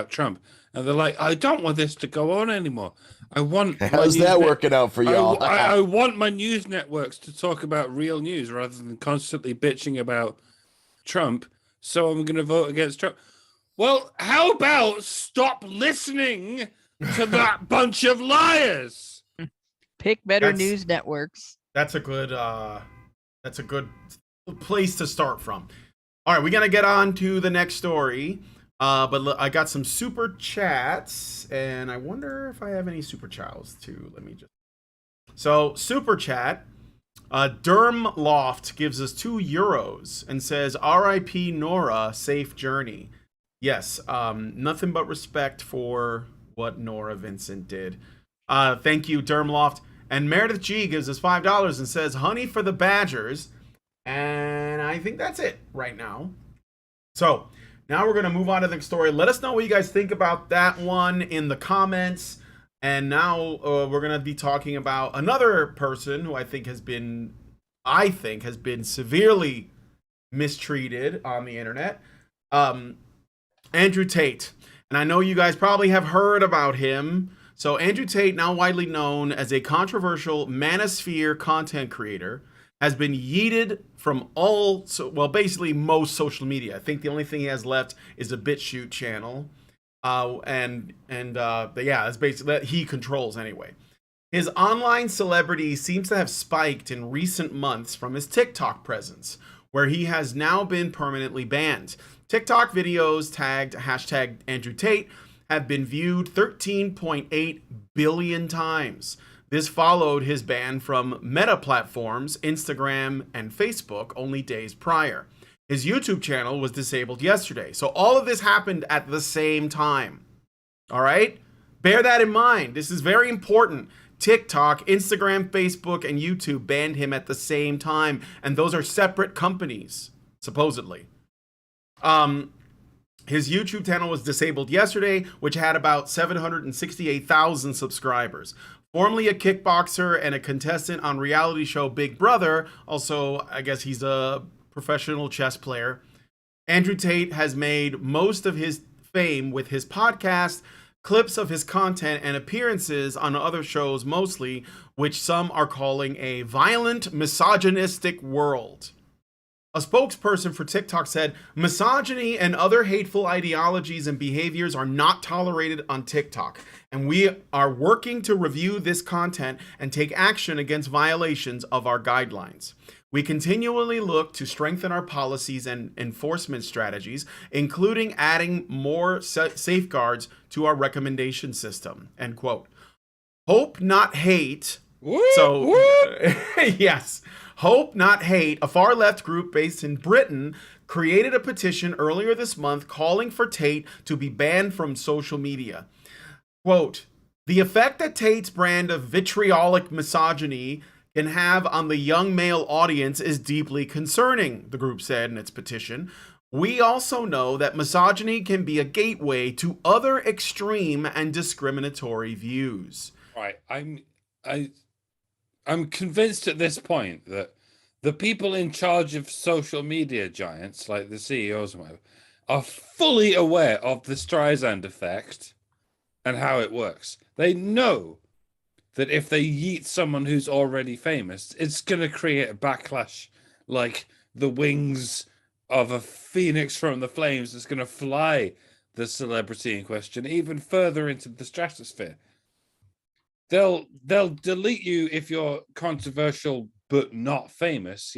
Trump, and they're like, I don't want this to go on anymore. I want. How's that working out for y'all? I want my news networks to talk about real news rather than constantly bitching about Trump, so I'm going to vote against Trump. Well, how about stop listening to that bunch of liars? Pick better news networks. That's a good place to start from. All right, we got to get on to the next story. But I got some super chats, and I wonder if I have any super chats too. Let me just. So super chat, Derm Loft gives us €2 and says, "R.I.P. Nora, safe journey." Yes, nothing but respect for what Nora Vincent did. Thank you, Derm Loft. And Meredith G gives us $5 and says, "Honey for the Badgers." And I think that's it right now. So now we're going to move on to the next story. Let us know what you guys think about that one in the comments. And now we're going to be talking about another person who I think has been severely mistreated on the internet. Andrew Tate. And I know you guys probably have heard about him. So Andrew Tate, now widely known as a controversial manosphere content creator, has been yeeted from basically most social media. I think the only thing he has left is a BitChute channel. That's basically that he controls anyway. His online celebrity seems to have spiked in recent months from his TikTok presence, where he has now been permanently banned. TikTok videos tagged #Andrew Tate have been viewed 13.8 billion times. This followed his ban from Meta platforms, Instagram and Facebook, only days prior. His YouTube channel was disabled yesterday. So all of this happened at the same time. All right? Bear that in mind. This is very important. TikTok, Instagram, Facebook, and YouTube banned him at the same time. And those are separate companies, supposedly. His YouTube channel was disabled yesterday, which had about 768,000 subscribers. Formerly a kickboxer and a contestant on reality show Big Brother, also, I guess he's a professional chess player, Andrew Tate has made most of his fame with his podcast, clips of his content, and appearances on other shows mostly, which some are calling a violent, misogynistic world. A spokesperson for TikTok said, "Misogyny and other hateful ideologies and behaviors are not tolerated on TikTok, and we are working to review this content and take action against violations of our guidelines. We continually look to strengthen our policies and enforcement strategies, including adding more safeguards to our recommendation system." End quote. Hope Not Hate. Yes. Hope Not Hate, a far-left group based in Britain, created a petition earlier this month calling for Tate to be banned from social media. Quote, "The effect that Tate's brand of vitriolic misogyny can have on the young male audience is deeply concerning," the group said in its petition. "We also know that misogyny can be a gateway to other extreme and discriminatory views." Right. I'm convinced at this point that the people in charge of social media giants, like the CEOs and whatever, are fully aware of the Streisand effect and how it works. They know that if they yeet someone who's already famous, it's going to create a backlash like the wings of a phoenix from the flames that's going to fly the celebrity in question even further into the stratosphere. They'll delete you if you're controversial but not famous,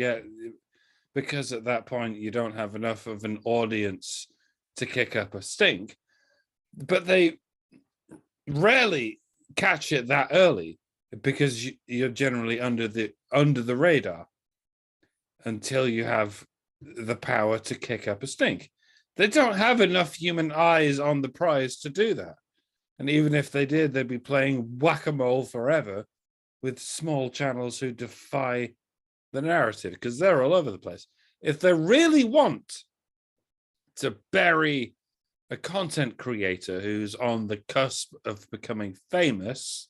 because at that point you don't have enough of an audience to kick up a stink. But they rarely catch it that early because you're generally under the radar until you have the power to kick up a stink. They don't have enough human eyes on the prize to do that. And even if they did, they'd be playing whack-a-mole forever with small channels who defy the narrative because they're all over the place. If they really want to bury a content creator who's on the cusp of becoming famous,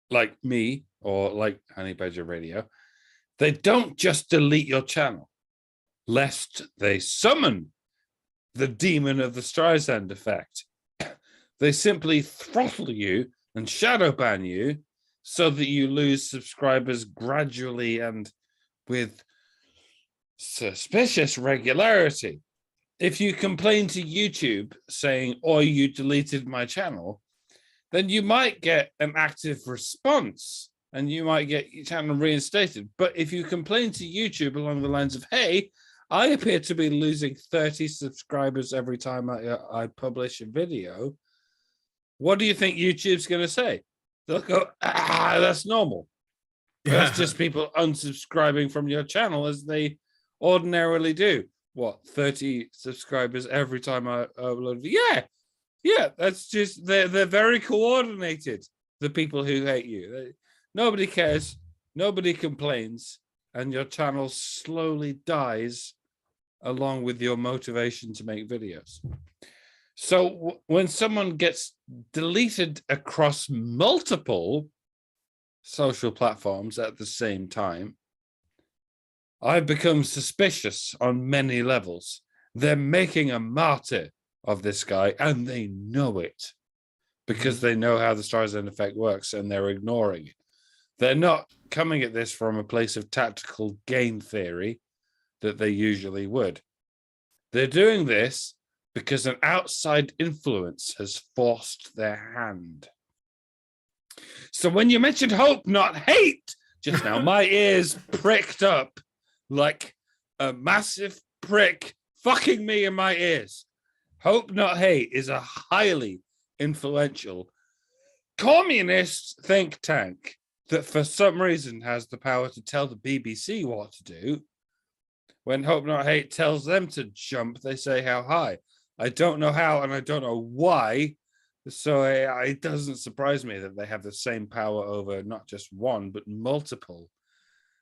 like me or like Honey Badger Radio, they don't just delete your channel, lest they summon the demon of the Streisand effect. They simply throttle you and shadow ban you so that you lose subscribers gradually and with Suspicious regularity. If you complain to YouTube saying, "Oh, you deleted my channel," then you might get an active response and you might get your channel reinstated. But if you complain to YouTube along the lines of, "Hey, I appear to be losing 30 subscribers every time I publish a video," what do you think YouTube's going to say? They'll go, that's normal. That's just people unsubscribing from your channel as they ordinarily do. What, 30 subscribers every time I upload? Yeah, that's just, they're very coordinated, the people who hate you. Nobody cares, nobody complains, and your channel slowly dies along with your motivation to make videos. So when someone gets deleted across multiple social platforms at the same time, I've become suspicious on many levels. They're making a martyr of this guy, and they know it because they know how the Streisand effect works, and they're ignoring it. They're not coming at this from a place of tactical game theory that they usually would. They're doing this because an outside influence has forced their hand. So when you mentioned hope, not hate, just now, my ears pricked up like a massive prick fucking me in my ears. Hope, not hate is a highly influential communist think tank that for some reason has the power to tell the BBC what to do. When Hope Not Hate tells them to jump, they say how high. I don't know how and I don't know why. So it doesn't surprise me that they have the same power over not just one, but multiple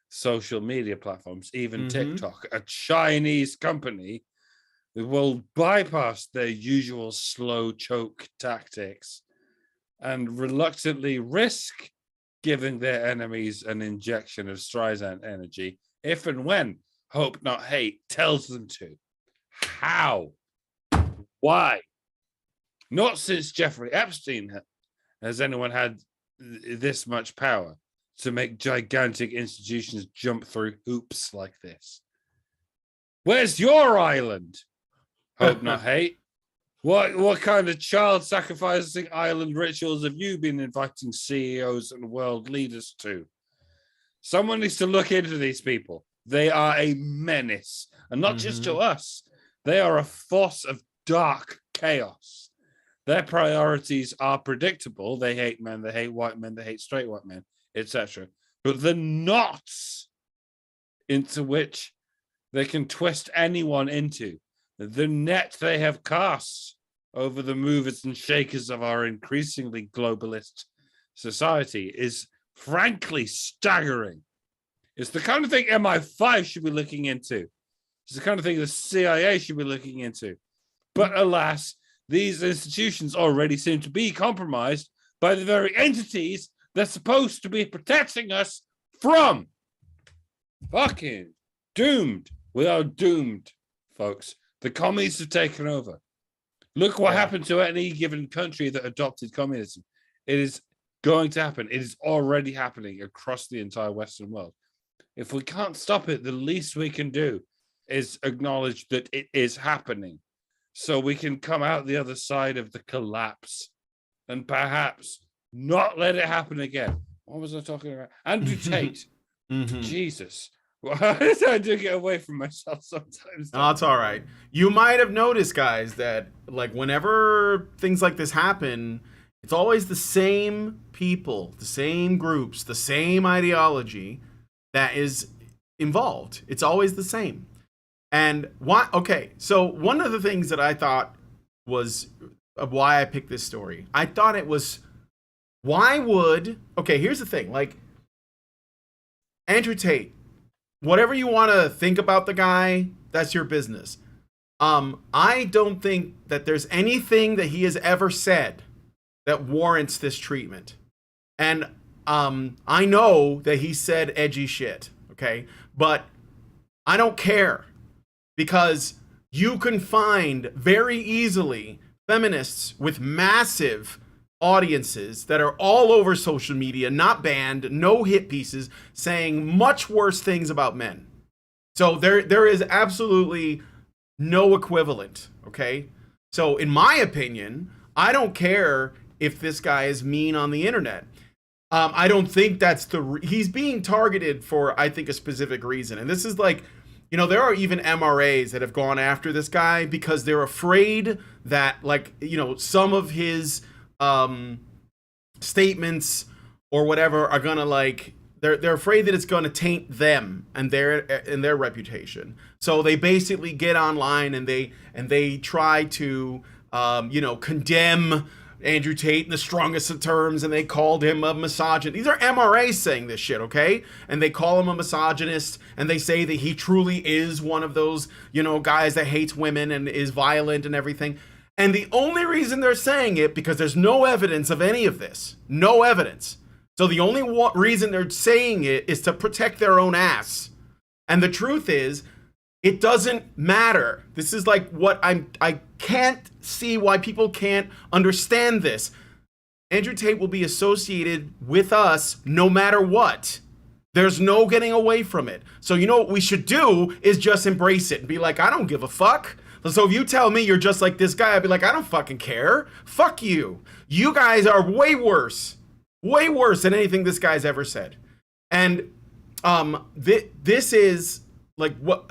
social media platforms, even TikTok, a Chinese company that will bypass their usual slow choke tactics and reluctantly risk giving their enemies an injection of Streisand energy if and when Hope Not Hate tells them to. How? Why? Not since Jeffrey Epstein has anyone had this much power to make gigantic institutions jump through hoops like this. Where's your island? Hope Not Hate. What kind of child sacrificing island rituals have you been inviting CEOs and world leaders to? Someone needs to look into these people. They are a menace, and not just to us. They are a force of dark chaos. Their priorities are predictable. They hate men, they hate white men, they hate straight white men, etc. But the knots into which they can twist anyone into, the net they have cast over the movers and shakers of our increasingly globalist society is frankly staggering. It's the kind of thing MI5 should be looking into. It's the kind of thing the CIA should be looking into. But alas, these institutions already seem to be compromised by the very entities they're supposed to be protecting us from. Fucking doomed. We are doomed, folks. The commies have taken over. Look what happened to any given country that adopted communism. It is going to happen. It is already happening across the entire Western world. If we can't stop it, the least we can do is acknowledge that it is happening so we can come out the other side of the collapse and perhaps not let it happen again. What was I talking about? Andrew Tate. Jesus. I do get away from myself sometimes. No, it's all right. You might have noticed, guys, that like whenever things like this happen, it's always the same people, the same groups, the same ideology that is involved. It's always the same. And why? Okay, so one of the things that I thought was of why I picked this story, I thought it was, why would, okay, here's the thing, like Andrew Tate, whatever you want to think about the guy, that's your business. I don't think that there's anything that he has ever said that warrants this treatment. And I know that he said edgy shit, okay? But I don't care, because you can find very easily feminists with massive audiences that are all over social media, not banned, no hit pieces, saying much worse things about men. So there is absolutely no equivalent, okay? So in my opinion, I don't care if this guy is mean on the internet. I don't think that's he's being targeted for, I think, a specific reason. And this is like, you know, there are even MRAs that have gone after this guy because they're afraid that, like, you know, some of his statements or whatever are gonna, like, they're afraid that it's gonna taint them and their reputation. So they basically get online and they try to you know, condemn Andrew Tate in the strongest of terms, and they called him a misogynist. These are MRAs saying this shit, okay? And they call him a misogynist, and they say that he truly is one of those, you know, guys that hates women and is violent and everything. And the only reason they're saying it, because there's no evidence of any of this. No evidence. So the only reason they're saying it is to protect their own ass. And the truth is, it doesn't matter. This is like what I can't see why people can't understand this. Andrew Tate will be associated with us no matter what. There's no getting away from it. So you know what we should do is just embrace it and be like, I don't give a fuck. So if you tell me you're just like this guy, I'd be like, I don't fucking care. Fuck you. You guys are way worse than anything this guy's ever said. And this is like what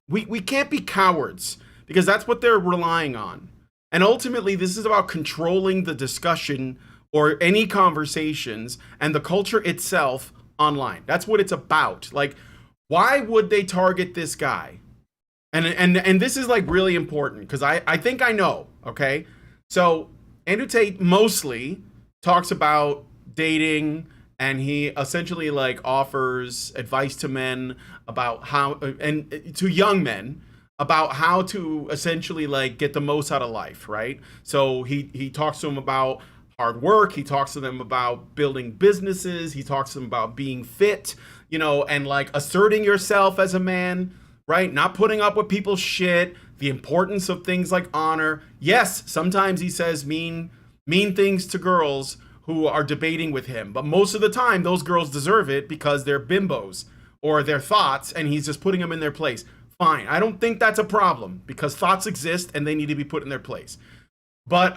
we can't be cowards, because that's what they're relying on. And ultimately, this is about controlling the discussion or any conversations and the culture itself online. That's what it's about. Like, why would they target this guy? And this is like really important, because I think I know, okay? So Andrew Tate mostly talks about dating, and he essentially like offers advice to men about how, and to young men about how to essentially like get the most out of life, right? So he talks to them about hard work. He talks to them about building businesses. He talks to them about being fit, you know, and like asserting yourself as a man, right? Not putting up with people's shit, the importance of things like honor. Yes, sometimes he says mean things to girls who are debating with him, but most of the time those girls deserve it because they're bimbos or their thoughts, and he's just putting them in their place. Fine, I don't think that's a problem, because thoughts exist and they need to be put in their place. But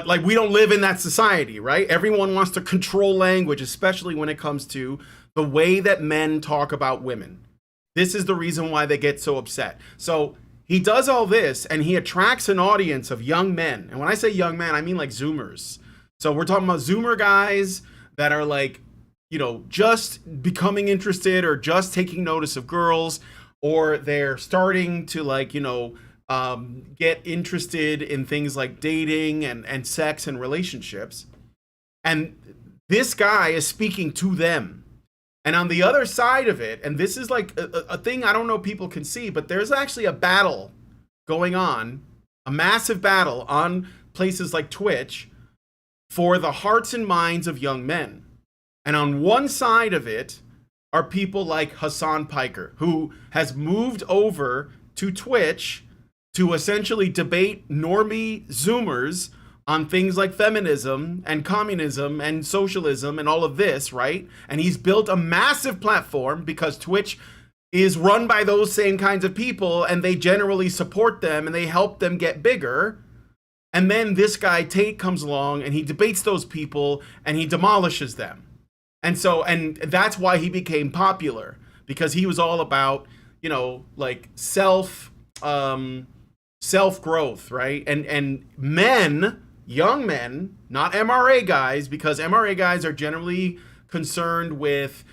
like, we don't live in that society, right? Everyone wants to control language, especially when it comes to the way that men talk about women. This is the reason why they get so upset. So he does all this and he attracts an audience of young men. And when I say young men, I mean like Zoomers. So we're talking about Zoomer guys that are like, you know, just becoming interested or just taking notice of girls, or they're starting to like, you know, get interested in things like dating and sex and relationships. And this guy is speaking to them. And on the other side of it, and this is like a thing I don't know people can see, but there's actually a battle going on, a massive battle on places like Twitch for the hearts and minds of young men. And on one side of it are people like Hassan Piker, who has moved over to Twitch to essentially debate normie Zoomers on things like feminism and communism and socialism and all of this, right? And he's built a massive platform because Twitch is run by those same kinds of people, and they generally support them and they help them get bigger. And then this guy Tate comes along and he debates those people and he demolishes them. And so, and that's why he became popular, because he was all about, you know, like self growth, right? And men, young men, not MRA guys, because MRA guys are generally concerned with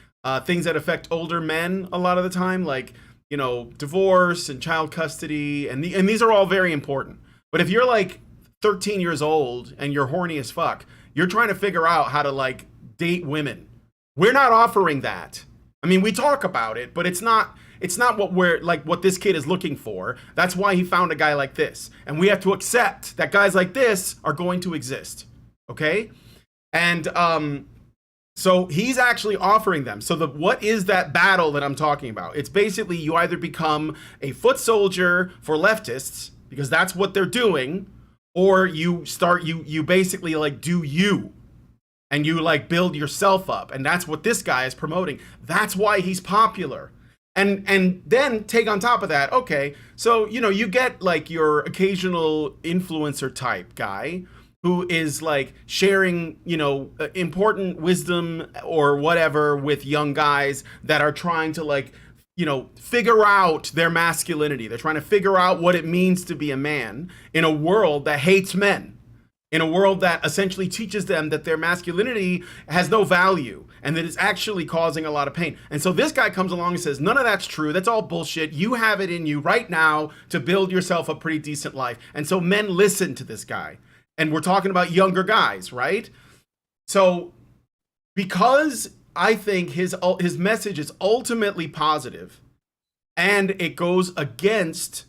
things that affect older men a lot of the time, like, you know, divorce and child custody, and these are all very important. But if you're like 13 years old and you're horny as fuck, you're trying to figure out how to like date women. We're not offering that. I mean, we talk about it, but it's not what we're like, what this kid is looking for. That's why he found a guy like this. And we have to accept that guys like this are going to exist. Okay? And so he's actually offering them. So what is that battle that I'm talking about? It's basically you either become a foot soldier for leftists, because that's what they're doing, or you basically like do you. And you like build yourself up. And that's what this guy is promoting. That's why he's popular. And then take on top of that, okay, so you get like your occasional influencer type guy who is like sharing important wisdom or whatever with young guys that are trying to like figure out their masculinity. They're trying to figure out what it means to be a man in a world that hates men, in a world that essentially teaches them that their masculinity has no value and that it's actually causing a lot of pain. And so this guy comes along and says, none of that's true. That's all bullshit. You have it in you right now to build yourself a pretty decent life. And so men listen to this guy. And we're talking about younger guys, right? So because I think his message is ultimately positive and it goes against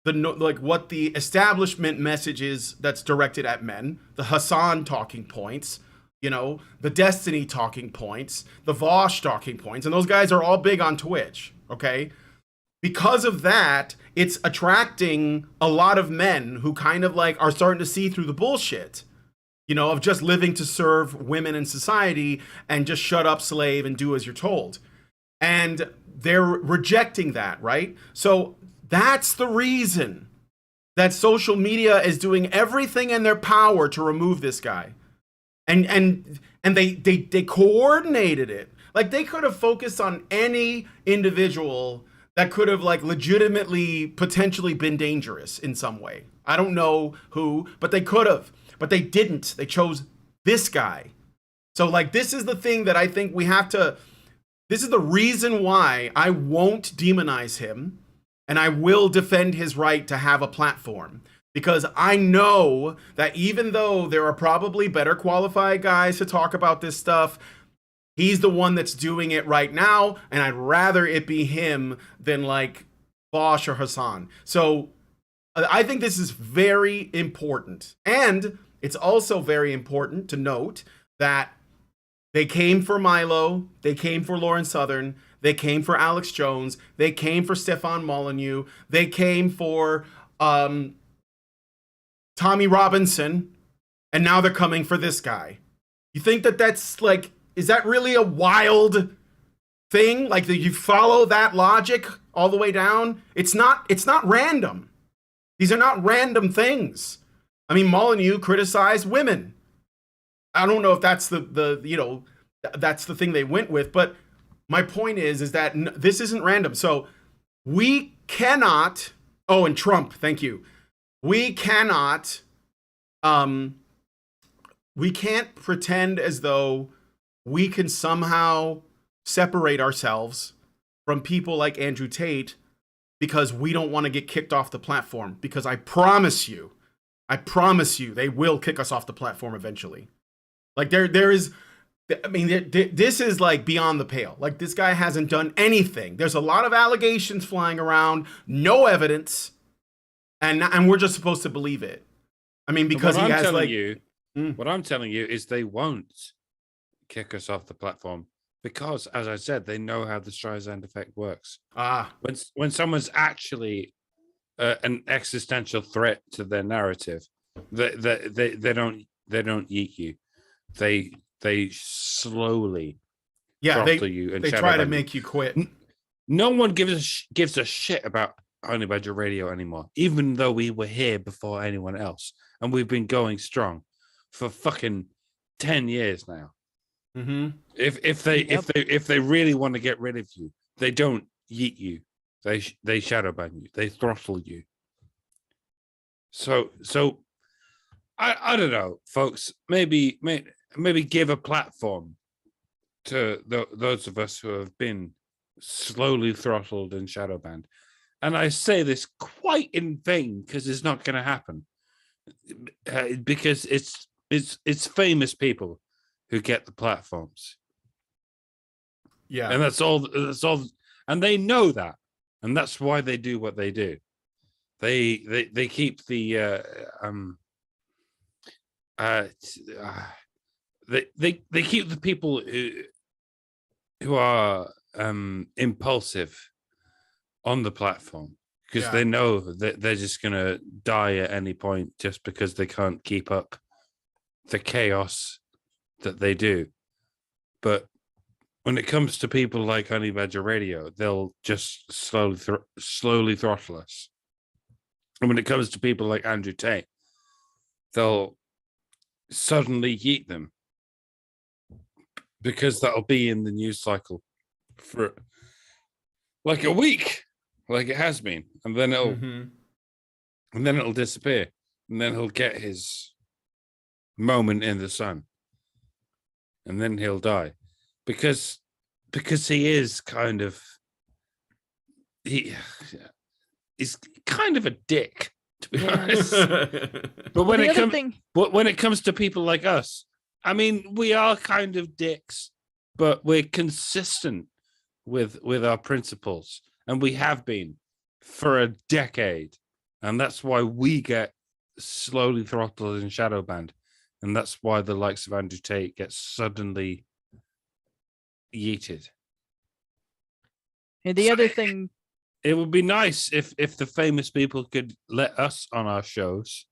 what the establishment message is that's directed at men, the Hassan talking points, the Destiny talking points, the Vosh talking points, and those guys are all big on Twitch, okay? Because of that, it's attracting a lot of men who kind of like are starting to see through the bullshit, of just living to serve women in society and just shut up, slave, and do as you're told. And they're rejecting that, right? So that's the reason that social media is doing everything in their power to remove this guy. And they coordinated it. Like they could have focused on any individual that could have like legitimately potentially been dangerous in some way. I don't know who, but they could have, but they didn't. They chose this guy. So like, this is the thing that I think this is the reason why I won't demonize him. And I will defend his right to have a platform, because I know that even though there are probably better qualified guys to talk about this stuff, he's the one that's doing it right now. And I'd rather it be him than like Bosch or Hassan. So I think this is very important. And it's also very important to note that they came for Milo, they came for Lauren Southern, they came for Alex Jones, they came for Stefan Molyneux, they came for Tommy Robinson, and now they're coming for this guy. You think that's like, is that really a wild thing? Like, you follow that logic all the way down? It's not random. These are not random things. I mean, Molyneux criticized women. I don't know if that's that's the thing they went with, but my point is that this isn't random. So we cannot, and Trump, thank you. We cannot, we can't pretend as though we can somehow separate ourselves from people like Andrew Tate because we don't want to get kicked off the platform, because I promise you, they will kick us off the platform eventually. Like there is, I mean, this is like beyond the pale. Like, this guy hasn't done anything. There's a lot of allegations flying around, no evidence, and we're just supposed to believe it. I mean, because he has like. What I'm telling you is they won't kick us off the platform because, as I said, they know how the Streisand effect works. When someone's actually an existential threat to their narrative, they don't yeet you. They slowly throttle you and they try to make you quit. No one gives a shit about Only Badger Radio anymore, even though we were here before anyone else, and we've been going strong for fucking 10 years now. Mm-hmm. If they really want to get rid of you, they don't yeet you. They shadow ban you. They throttle you. So I don't know, folks. Maybe give a platform to those of us who have been slowly throttled and shadow banned. And I say this quite in vain because it's not going to happen. Because it's famous people who get the platforms. Yeah, and that's all. And they know that, and that's why they do what they do. They keep the they keep the people who are impulsive on the platform because they know that they're just gonna die at any point just because they can't keep up the chaos that they do. But when it comes to people like Honey Badger Radio, they'll just slowly throttle us. And when it comes to people like Andrew Tate, they'll suddenly yeet them because that'll be in the news cycle for like a week, like it has been, and then it'll disappear, and then he'll get his moment in the sun, and then he'll die because he is kind of he's kind of a dick, to be honest. But when it comes to people like us, I mean, we are kind of dicks, but we're consistent with our principles, and we have been for a decade, and that's why we get slowly throttled and shadow banned, and that's why the likes of Andrew Tate get suddenly yeeted. And the other thing, it would be nice if the famous people could let us on our shows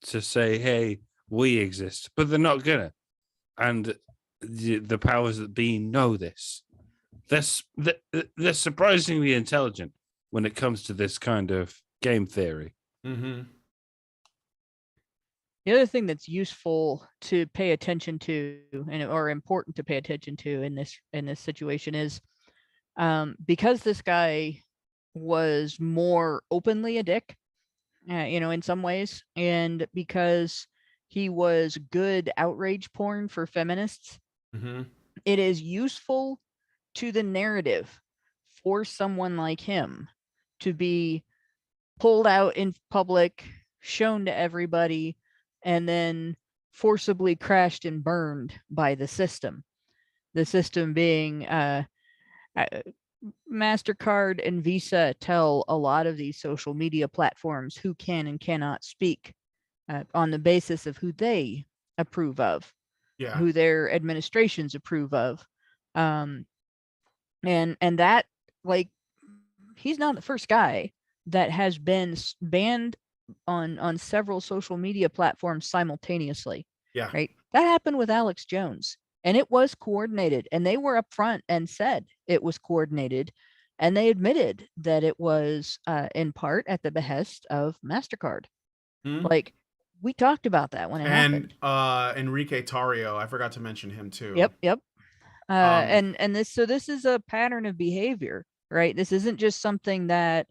to say, hey, we exist, but they're not gonna. And the powers that be know this. They're surprisingly intelligent when it comes to this kind of game theory. Mm-hmm. The other thing that's useful to pay attention to, or important to pay attention to in this situation is, because this guy was more openly a dick, in some ways, and because he was good outrage porn for feminists, it is useful to the narrative for someone like him to be pulled out in public, shown to everybody, and then forcibly crashed and burned by the system. The system being MasterCard and Visa tell a lot of these social media platforms who can and cannot speak on the basis of who they approve of, who their administrations approve of. And that, like, he's not the first guy that has been banned on several social media platforms simultaneously. Yeah. Right. That happened with Alex Jones, and it was coordinated, and they were upfront and said it was coordinated, and they admitted that it was in part at the behest of MasterCard. Like, we talked about that when it happened. And Enrique Tarrio, I forgot to mention him too. Yep. And this is a pattern of behavior, right? This isn't just something that,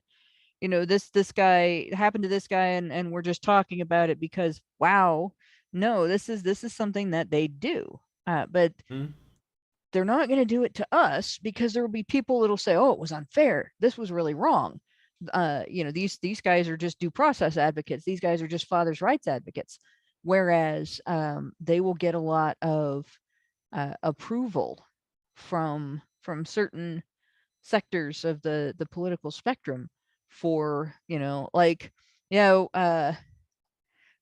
this guy happened to this guy and we're just talking about it because, wow, no, this is something that they do. But they're not going to do it to us, because there will be people that'll say, oh, it was unfair. This was really wrong. These guys are just due process advocates. These guys are just father's rights advocates. Whereas they will get a lot of approval from certain sectors of the political spectrum for,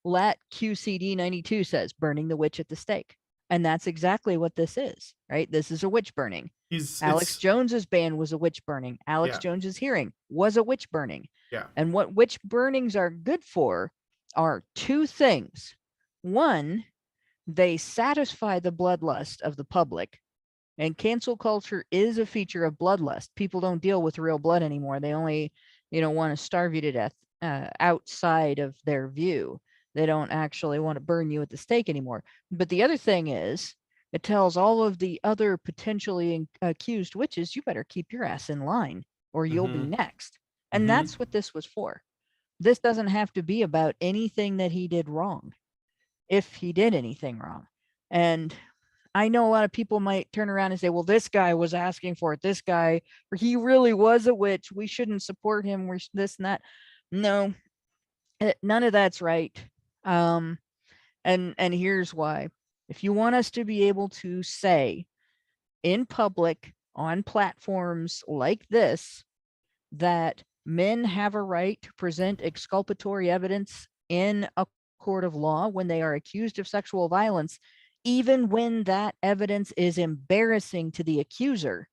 Lat QCD 92 says burning the witch at the stake. And that's exactly what this is, right? This is a witch burning. Alex Jones's ban was a witch burning. Alex Jones's hearing was a witch burning. Yeah. And what witch burnings are good for are two things. One, they satisfy the bloodlust of the public. And cancel culture is a feature of bloodlust. People don't deal with real blood anymore. They only, want to starve you to death outside of their view. They don't actually want to burn you at the stake anymore. But the other thing is, it tells all of the other potentially accused witches, you better keep your ass in line or you'll be next. And that's what this was for. This doesn't have to be about anything that he did wrong, if he did anything wrong. And I know a lot of people might turn around and say, well, this guy was asking for it. This guy, or he really was a witch. We shouldn't support him. We're this and that. No, none of that's right. And here's why. If you want us to be able to say in public on platforms like this that men have a right to present exculpatory evidence in a court of law when they are accused of sexual violence, even when that evidence is embarrassing to the accuser,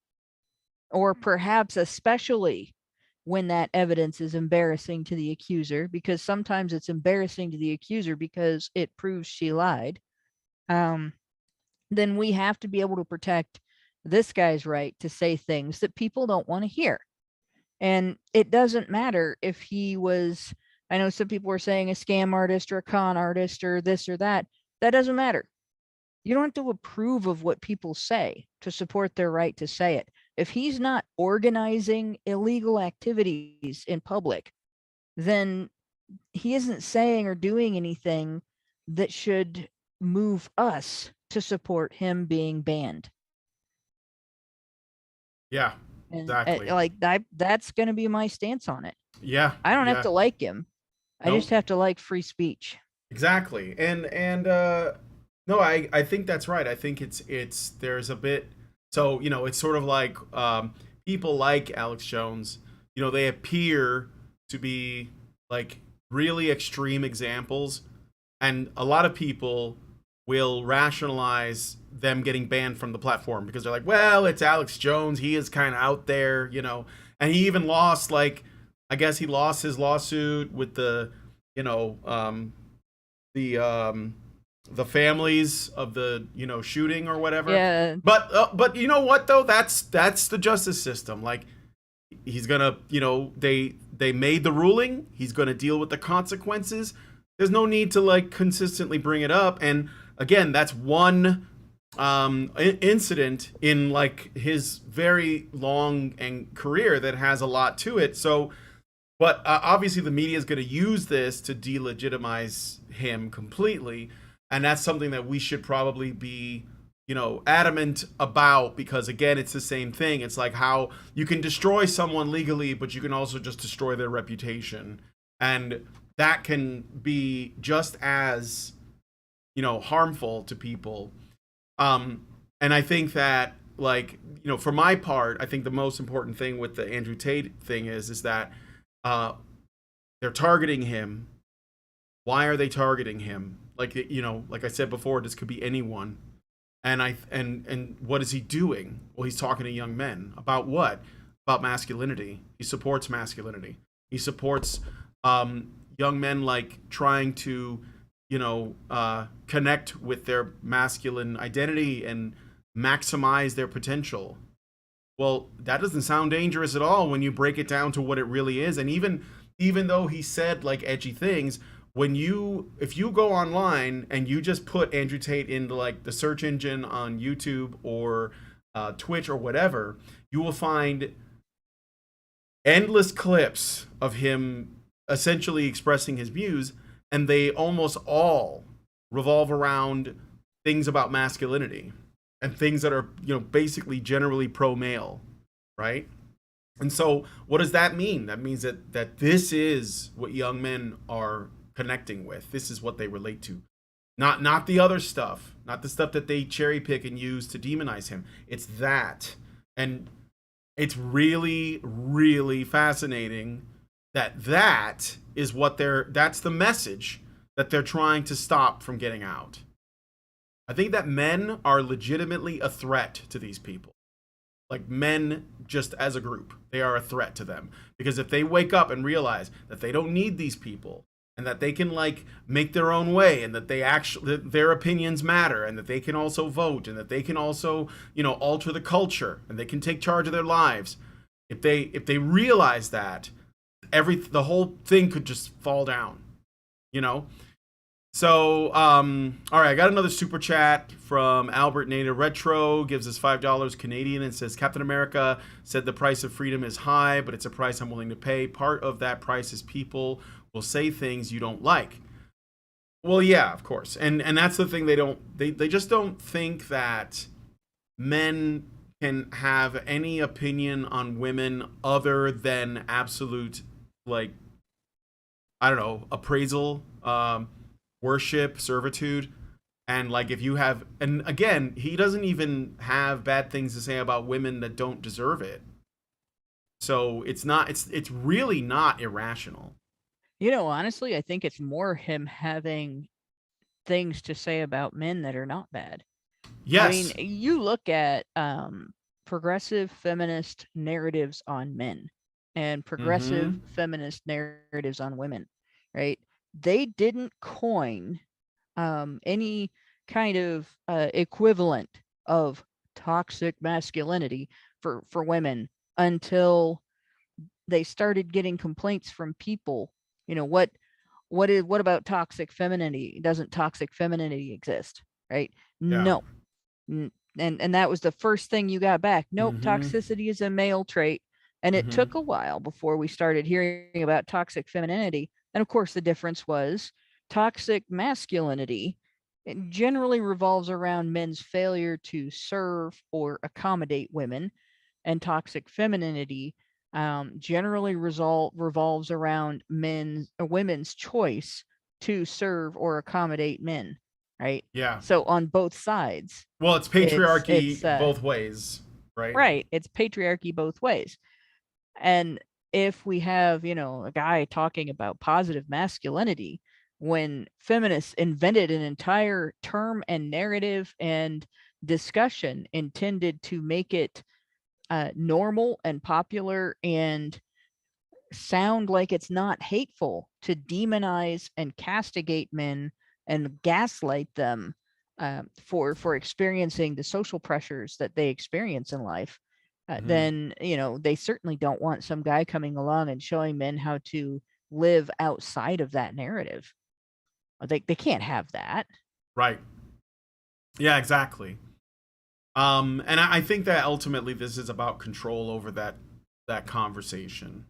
or perhaps especially when that evidence is embarrassing to the accuser, because sometimes it's embarrassing to the accuser because it proves she lied, then we have to be able to protect this guy's right to say things that people don't want to hear. And it doesn't matter if he was, I know some people were saying a scam artist or a con artist or this or that. That doesn't matter. You don't have to approve of what people say to support their right to say it. If he's not organizing illegal activities in public, then he isn't saying or doing anything that should move us to support him being banned. Yeah, And exactly. like that's going to be my stance on it. Yeah. I don't yeah. have to like him. I Nope. just have to like free speech. Exactly. And no, I think that's right. I think it's there's a bit, so, you know, it's sort of like people like Alex Jones, you know, they appear to be like really extreme examples, and a lot of people will rationalize them getting banned from the platform because they're like, well, it's Alex Jones, he is kind of out there, you know. And he even lost, like, I guess he lost his lawsuit with the, you know, the families of the, you know, shooting or whatever. Yeah. But you know what though? That's the justice system. Like, he's gonna, you know, they made the ruling. He's gonna deal with the consequences. There's no need to like consistently bring it up. And again, that's one incident in like his very long and career that has a lot to it. So, but obviously the media is going to use this to delegitimize him completely, and that's something that we should probably be, you know, adamant about, because again, it's the same thing. It's like how you can destroy someone legally, but you can also just destroy their reputation, and that can be just as, you know, harmful to people. And I think that, like, you know, for my part, I think the most important thing with the Andrew Tate thing is that they're targeting him. Why are they targeting him? Like, you know, like I said before, this could be anyone. And what is he doing? Well, he's talking to young men about what? About masculinity. He supports masculinity. He supports young men, like, trying to, you know, connect with their masculine identity and maximize their potential. Well, that doesn't sound dangerous at all when you break it down to what it really is. And even though he said like edgy things, if you go online and you just put Andrew Tate into like the search engine on YouTube or Twitch or whatever, you will find endless clips of him essentially expressing his views, and they almost all revolve around things about masculinity and things that are, you know, basically generally pro-male, right? And so what does that mean? That means that this is what young men are connecting with. This is what they relate to. Not the other stuff, not the stuff that they cherry pick and use to demonize him. It's that. And it's really, really fascinating that is what that's the message that they're trying to stop from getting out. I think that men are legitimately a threat to these people. Like, men, just as a group, they are a threat to them. Because if they wake up and realize that they don't need these people, and that they can, like, make their own way, and that their opinions matter, and that they can also vote, and that they can also, you know, alter the culture, and they can take charge of their lives. If they realize that, the whole thing could just fall down, you know? So, all right, I got another super chat from Albert Nader Retro, gives us $5 Canadian, and says, Captain America said the price of freedom is high, but it's a price I'm willing to pay. Part of that price is people will say things you don't like. Well, yeah, of course. And that's the thing, they just don't think that men can have any opinion on women other than absolute, like, I don't know, appraisal, worship, servitude. And like, if you have, and again, he doesn't even have bad things to say about women that don't deserve it. So it's really not irrational. You know, honestly, I think it's more him having things to say about men that are not bad. Yes. I mean, you look at progressive feminist narratives on men and progressive feminist narratives on women, right? They didn't coin any kind of equivalent of toxic masculinity for women until they started getting complaints from people. What about toxic femininity? Doesn't toxic femininity exist? Right? Yeah. No. And that was the first thing you got back. Nope, toxicity is a male trait. And it took a while before we started hearing about toxic femininity. And of course, the difference was toxic masculinity. It generally revolves around men's failure to serve or accommodate women, and toxic femininity generally revolves around women's choice to serve or accommodate men. Right. Yeah. So on both sides. Well, it's patriarchy it's both ways, right? Right. It's patriarchy both ways. And if we have, a guy talking about positive masculinity, when feminists invented an entire term and narrative and discussion intended to make it normal and popular and sound like it's not hateful to demonize and castigate men and gaslight them for experiencing the social pressures that they experience in life, then they certainly don't want some guy coming along and showing men how to live outside of that narrative. They can't have that. Right. Yeah, exactly. And I think that ultimately this is about control over that conversation.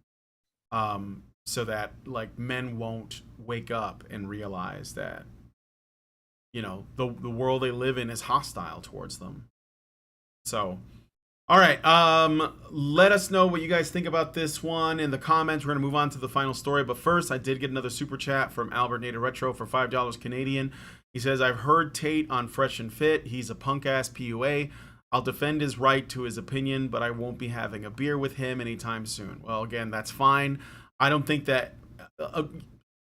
So that like men won't wake up and realize that the world they live in is hostile towards them. So all right, let us know what you guys think about this one in the comments. We're gonna move on to the final story, but first I did get another super chat from Albert Nader Retro for $5 Canadian. He says, I've heard Tate on Fresh and Fit. He's a punk ass PUA. I'll defend his right to his opinion, but I won't be having a beer with him anytime soon. Well, again, that's fine. I don't think that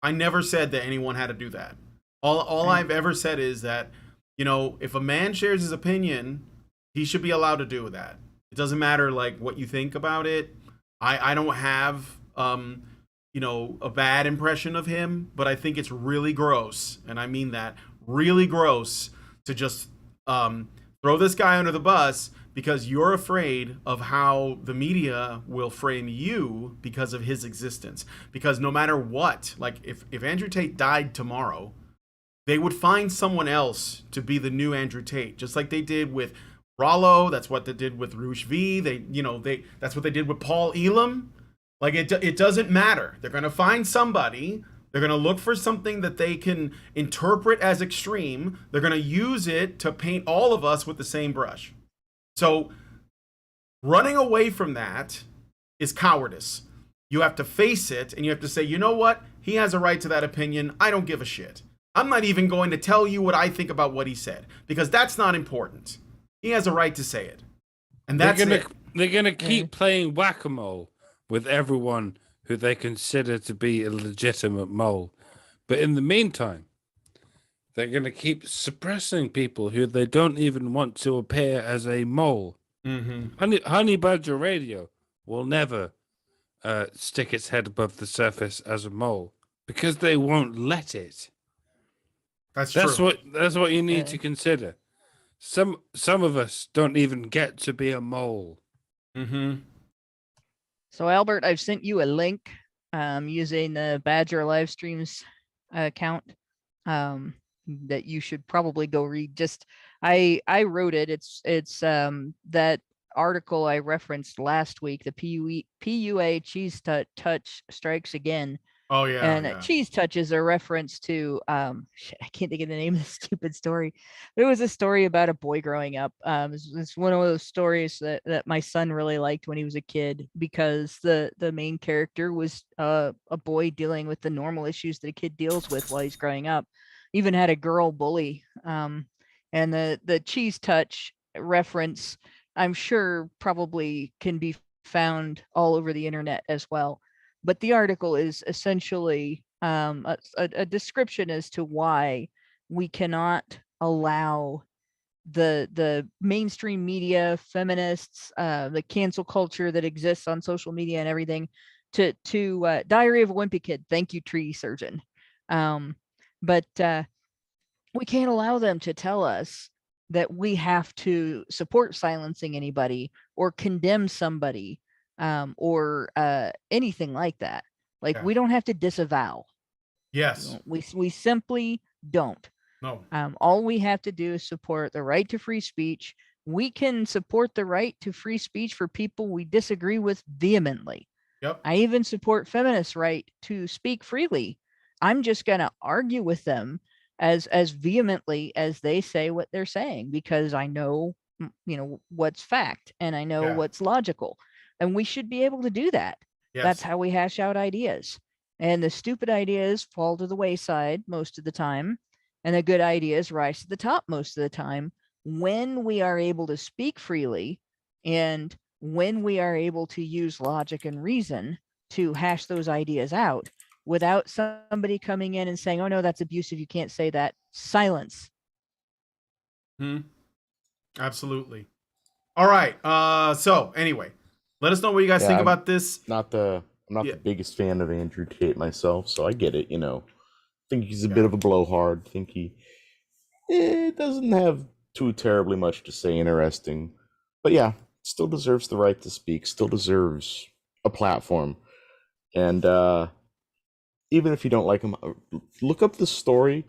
I never said that anyone had to do that. All I've ever said is that, if a man shares his opinion, he should be allowed to do that. It doesn't matter like what you think about it. I don't have a bad impression of him, but I think it's really gross, and I mean that, really gross, to just throw this guy under the bus because you're afraid of how the media will frame you because of his existence. Because no matter what, like if Andrew Tate died tomorrow, they would find someone else to be the new Andrew Tate, just like they did with Rollo. That's what they did with Roosh V. That's what they did with Paul Elam. Like it doesn't matter. They're gonna find somebody. They're gonna look for something that they can interpret as extreme. They're gonna use it to paint all of us with the same brush. So running away from that is cowardice. You have to face it, and you have to say, you know what? He has a right to that opinion. I don't give a shit. I'm not even going to tell you what I think about what he said, because that's not important. He has a right to say it. And that's they're gonna keep playing whack-a-mole with everyone who they consider to be a legitimate mole. But in the meantime, they're going to keep suppressing people who they don't even want to appear as a mole. Honey Badger Radio will never stick its head above the surface as a mole because they won't let it. That's true. That's what you need to consider. Some of us don't even get to be a mole. So Albert, I've sent you a link using the Badger live streams account that you should probably go read. I wrote it. It's that article I referenced last week, the PUA cheese touch strikes again. Oh yeah. And cheese touch is a reference to I can't think of the name of the stupid story. But it was a story about a boy growing up. It's one of those stories that my son really liked when he was a kid, because the main character was a boy dealing with the normal issues that a kid deals with while he's growing up. Even had a girl bully. And the cheese touch reference, I'm sure, probably can be found all over the internet as well. But the article is essentially a description as to why we cannot allow the mainstream media, feminists, the cancel culture that exists on social media and everything to Diary of a Wimpy Kid. Thank you, tree surgeon. But we can't allow them to tell us that we have to support silencing anybody or condemn somebody, or anything like that. Like, Yeah. we don't have to disavow. Yes. We simply don't. No. All we have to do is support the right to free speech. We can support the right to free speech for people we disagree with vehemently. Yep. I even support feminists' right to speak freely. I'm just going to argue with them as vehemently as they say what they're saying, because I know, what's fact, and I know what's logical, and we should be able to do that. Yes. That's how we hash out ideas. And the stupid ideas fall to the wayside most of the time, and the good ideas rise to the top most of the time when we are able to speak freely, and when we are able to use logic and reason to hash those ideas out without somebody coming in and saying, oh no, that's abusive, you can't say that. Silence. Absolutely. All right. So anyway, let us know what you guys think about this. I'm not the biggest fan of Andrew Tate myself, so I get it. Think he's a bit of a blowhard. Think he doesn't have too terribly much to say interesting, but yeah, still deserves the right to speak. Still deserves a platform, and even if you don't like him, look up the story,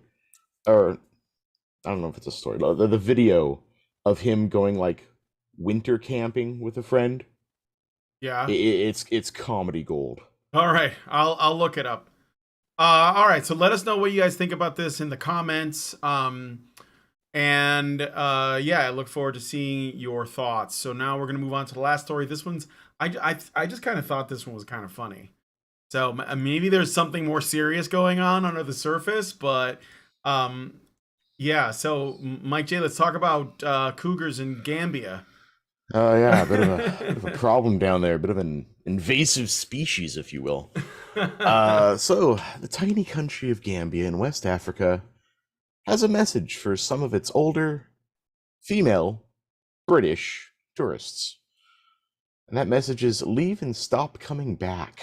or I don't know if it's a story, the video of him going like winter camping with a friend. Yeah, it's comedy gold. All right, I'll look it up. All right, so let us know what you guys think about this in the comments. And I look forward to seeing your thoughts. So now we're gonna move on to the last story. This one's I just kind of thought this one was kind of funny. So maybe there's something more serious going on under the surface, but yeah. So Mike J, let's talk about cougars in Gambia. Yeah, a bit of a problem down there, a bit of an invasive species, if you will. So the tiny country of Gambia in West Africa has a message for some of its older, female, British tourists. And that message is, leave and stop coming back.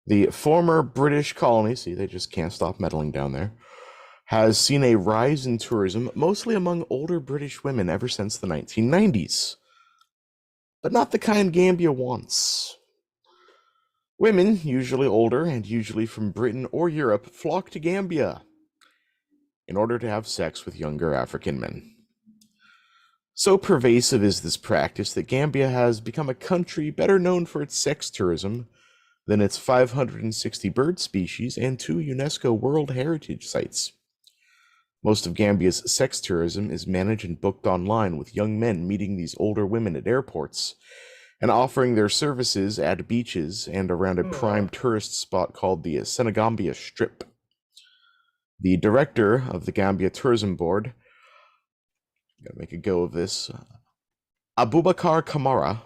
The former British colony, see, they just can't stop meddling down there, has seen a rise in tourism, mostly among older British women ever since the 1990s. But not the kind Gambia wants. Women, usually older and usually from Britain or Europe, flock to Gambia in order to have sex with younger African men. So pervasive is this practice that Gambia has become a country better known for its sex tourism than its 560 bird species and 2 UNESCO World Heritage Sites. Most of Gambia's sex tourism is managed and booked online, with young men meeting these older women at airports and offering their services at beaches and around a prime tourist spot called the Senegambia Strip. The director of the Gambia Tourism Board, gotta make a go of this, Abubakar Kamara,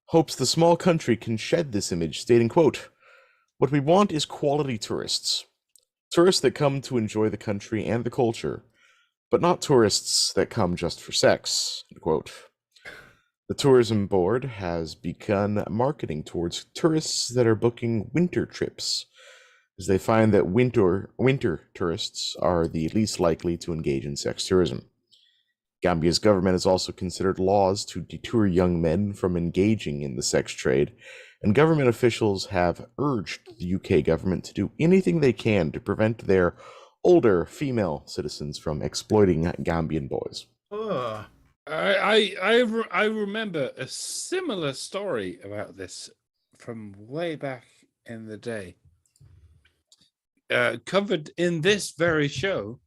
hopes the small country can shed this image, stating, quote, "What we want is quality tourists. Tourists that come to enjoy the country and the culture, but not tourists that come just for sex," end quote. The tourism board has begun marketing towards tourists that are booking winter trips, as they find that winter tourists are the least likely to engage in sex tourism. Gambia's government has also considered laws to deter young men from engaging in the sex trade, and government officials have urged the UK government to do anything they can to prevent their older female citizens from exploiting Gambian boys. I remember a similar story about this from way back in the day, covered in this very show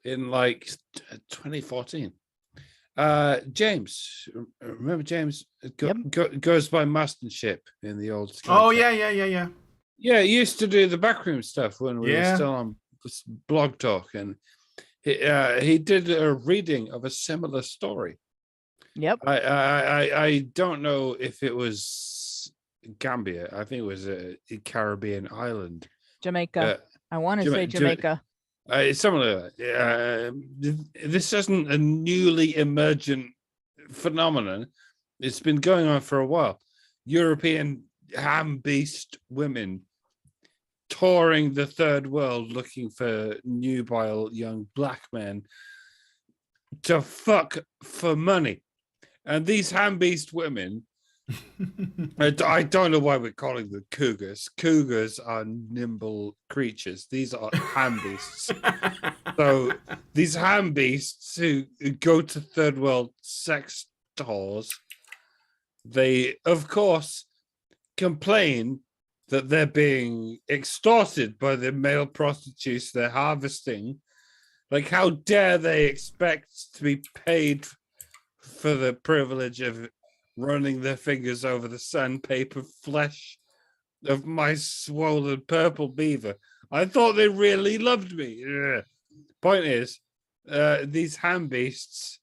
in like 2014. James, remember James? Goes by Mastership in the old. Oh yeah. Yeah, he used to do the backroom stuff when we were still on Blog Talk, and he did a reading of a similar story. Yep. I don't know if it was Gambia. I think it was a Caribbean island. Jamaica. I want to say Jamaica. It's something like that. This isn't a newly emergent phenomenon. It's been going on for a while. European ham beast women touring the third world looking for nubile young black men to fuck for money. And these ham-beast women, I don't know why we're calling them cougars. Cougars are nimble creatures. These are ham-beasts. So these ham-beasts who go to third world sex stores, they, of course, complain that they're being extorted by the male prostitutes they're harvesting. Like, how dare they expect to be paid for the privilege of running their fingers over the sandpaper flesh of my swollen purple beaver? I thought they really loved me. Ugh. Point is, these ham beasts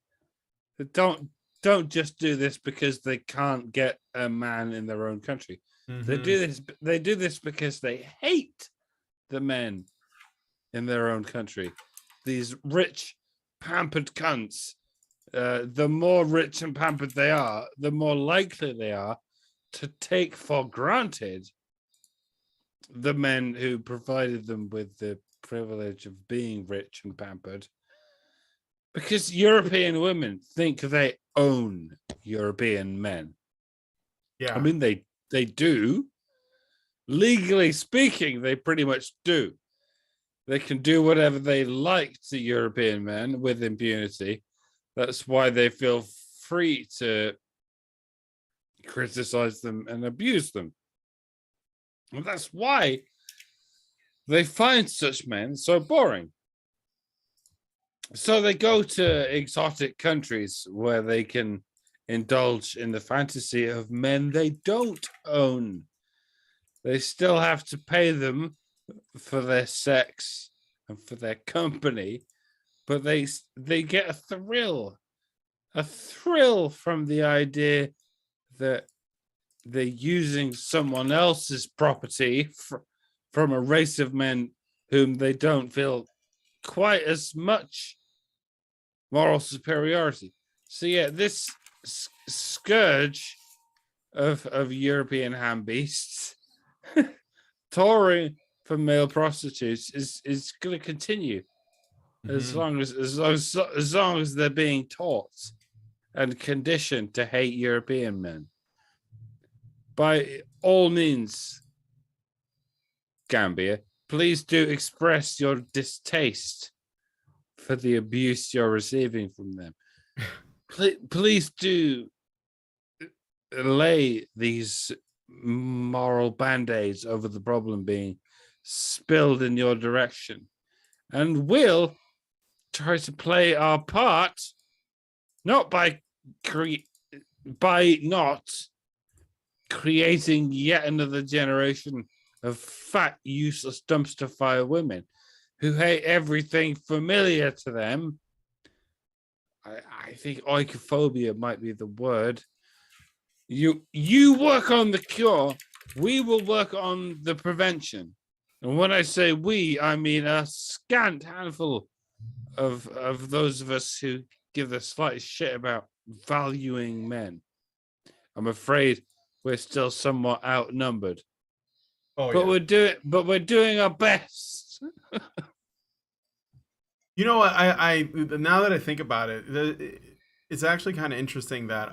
don't just do this because they can't get a man in their own country. Mm-hmm. They do this because they hate the men in their own country. These rich, pampered cunts. The more rich and pampered they are, the more likely they are to take for granted the men who provided them with the privilege of being rich and pampered. Because European women think they own European men. Yeah. I mean, they do. Legally speaking, they pretty much do. They can do whatever they like to European men with impunity. That's why they feel free to criticize them and abuse them. And that's why they find such men so boring. So they go to exotic countries where they can indulge in the fantasy of men they don't own. They still have to pay them for their sex and for their company, but they get a thrill from the idea that they're using someone else's property from a race of men whom they don't feel quite as much moral superiority. So yeah, this scourge of European ham beasts touring for male prostitutes is going to continue as long as they're being taught and conditioned to hate European men. By all means, Gambia, please do express your distaste for the abuse you're receiving from them. Please do lay these moral band-aids over the problem being spilled in your direction, and we'll try to play our part, not by not creating yet another generation of fat, useless dumpster fire women who hate everything familiar to them. I think oikophobia might be the word. You work on the cure, we will work on the prevention. And when I say we, I mean a scant handful of those of us who give the slightest shit about valuing men. I'm afraid we're still somewhat outnumbered. Oh, but we're doing our best. You know what? I now that I think about it, it's actually kind of interesting that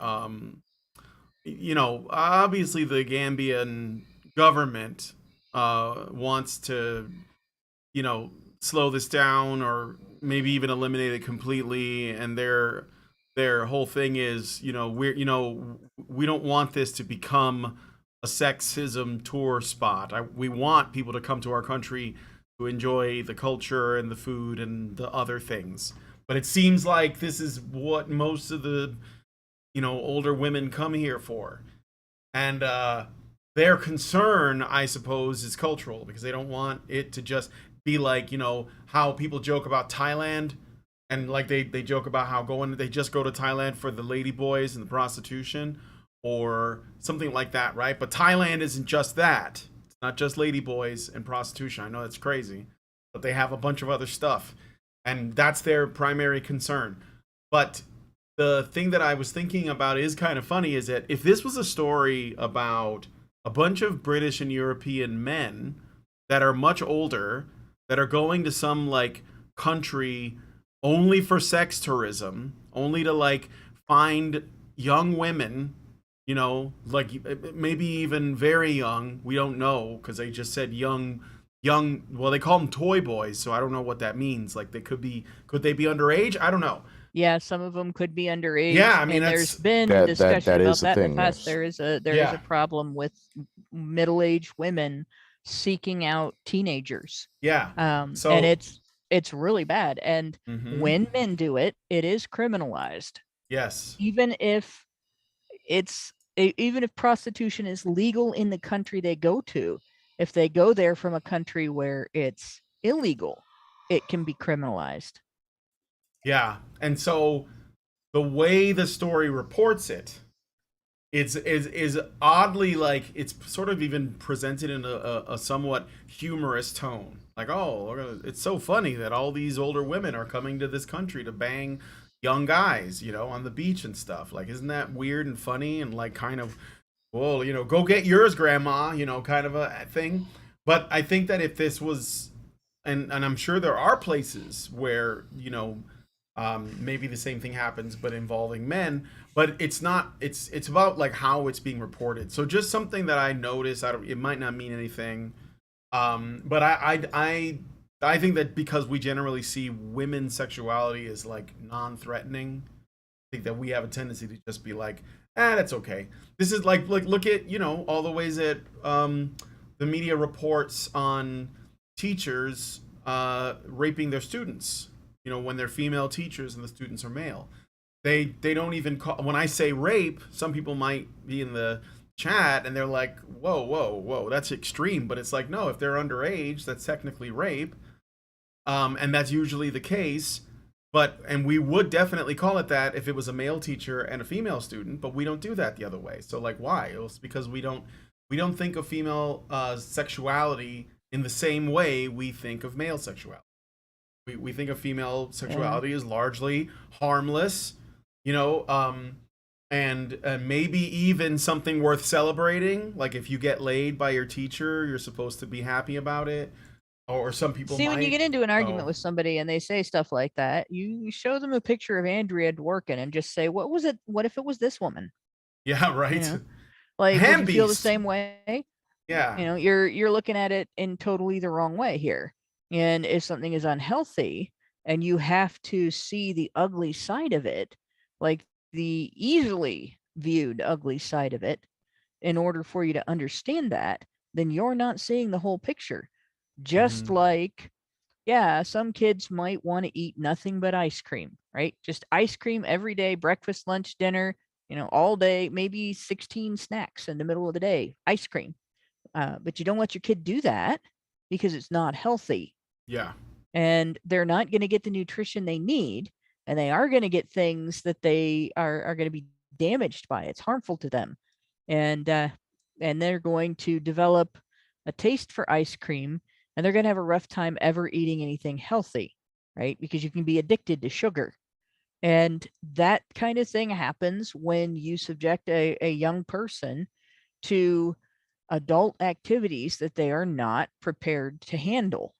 you know, obviously the Gambian government wants to, you know, slow this down or maybe even eliminate it completely, and their whole thing is, you know, we don't want this to become a sexism tour spot. We want people to come to our country to enjoy the culture and the food and the other things. But it seems like this is what most of the, you know, older women come here for. And their concern, I suppose, is cultural, because they don't want it to just be like, you know, how people joke about Thailand, and like they joke about how they just go to Thailand for the lady boys and the prostitution or something like that, right? But Thailand isn't just that. It's not just lady boys and prostitution. I know that's crazy, but they have a bunch of other stuff, and that's their primary concern. But the thing that I was thinking about is kind of funny, is that if this was a story about a bunch of British and European men that are much older, that are going to some like country only for sex tourism, only to like find young women, you know, like maybe even very young. We don't know because they just said young. Well, they call them toy boys, so I don't know what that means. Like could they be underage? I don't know. Yeah, some of them could be underage. Yeah, I mean, and there's been that discussion is about a that in thing, the past. yes. There is a problem with middle-aged women seeking out teenagers. Yeah. And it's really bad. And when men do it, it is criminalized. Yes. Even if prostitution is legal in the country they go to, if they go there from a country where it's illegal, it can be criminalized. Yeah. And so the way the story reports it is oddly like it's sort of even presented in a somewhat humorous tone. Like, oh, it's so funny that all these older women are coming to this country to bang young guys, you know, on the beach and stuff. Like, isn't that weird and funny and like kind of, well, you know, go get yours, grandma, you know, kind of a thing. But I think that if this was, and I'm sure there are places where, you know, maybe the same thing happens but involving men, but it's not, it's about like how it's being reported. So just something that I noticed, it might not mean anything, but I think that because we generally see women's sexuality as like non-threatening, I think that we have a tendency to just be like, that's okay. This is like look at, you know, all the ways that the media reports on teachers raping their students, you know, when they're female teachers and the students are male. They don't even call, when I say rape, some people might be in the chat and they're like, whoa, that's extreme. But it's like, no, if they're underage, that's technically rape. And that's usually the case. And we would definitely call it that if it was a male teacher and a female student, but we don't do that the other way. So like, why? It's because we don't think of female sexuality in the same way we think of male sexuality. We think of female sexuality as largely harmless, you know, and maybe even something worth celebrating. Like if you get laid by your teacher, you're supposed to be happy about it. Or some people see, when you get into an argument with somebody and they say stuff like that, you show them a picture of Andrea Dworkin and just say, what was it? What if it was this woman? Yeah, right. You know? Like, would you feel the same way? Yeah. You know, you're looking at it in totally the wrong way here. And if something is unhealthy and you have to see the ugly side of it, like the easily viewed ugly side of it, in order for you to understand that, then you're not seeing the whole picture. Just like, yeah, some kids might want to eat nothing but ice cream, right? Just ice cream every day, breakfast, lunch, dinner, you know, all day, maybe 16 snacks in the middle of the day, ice cream. But you don't let your kid do that because it's not healthy. Yeah. And they're not going to get the nutrition they need, and they are going to get things that they are going to be damaged by. It's harmful to them. And they're going to develop a taste for ice cream, and they're going to have a rough time ever eating anything healthy, right? Because you can be addicted to sugar. And that kind of thing happens when you subject a young person to adult activities that they are not prepared to handle.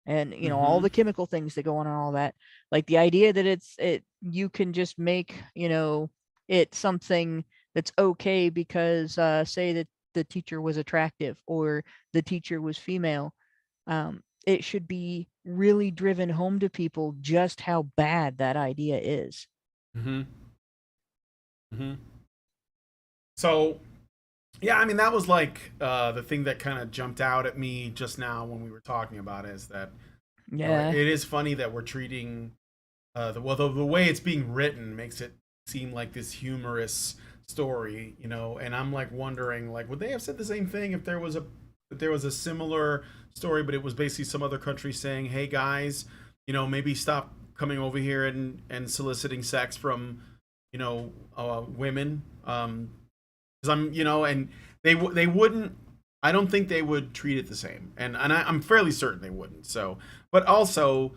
And, you know, all the chemical things that go on and all that, like the idea that you can just make, you know, it something that's okay because say that the teacher was attractive or the teacher was female. It should be really driven home to people just how bad that idea is. So, yeah, I mean, that was like the thing that kind of jumped out at me just now when we were talking about it, is that it is funny that we're treating the way it's being written makes it seem like this humorous story, you know. And I'm like wondering, like, would they have said the same thing if there was a similar story, but it was basically some other country saying, hey guys, you know, maybe stop coming over here and soliciting sex from, you know, women, because I'm, you know, and they wouldn't. I don't think they would treat it the same, and I'm fairly certain they wouldn't. So, but also,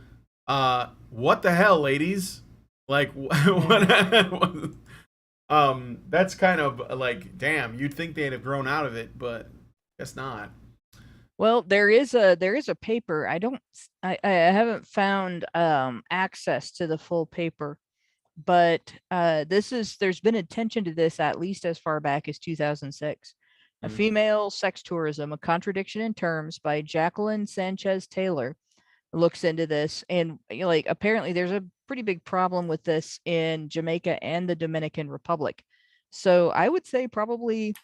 what the hell, ladies? Like, what? That's kind of like, damn. You'd think they'd have grown out of it, but guess not. Well, there is a paper. I haven't found access to the full paper, but there's been attention to this at least as far back as 2006. A Female Sex Tourism, A Contradiction in Terms by Jacqueline Sanchez Taylor looks into this, and like apparently there's a pretty big problem with this in Jamaica and the Dominican Republic. So I would say probably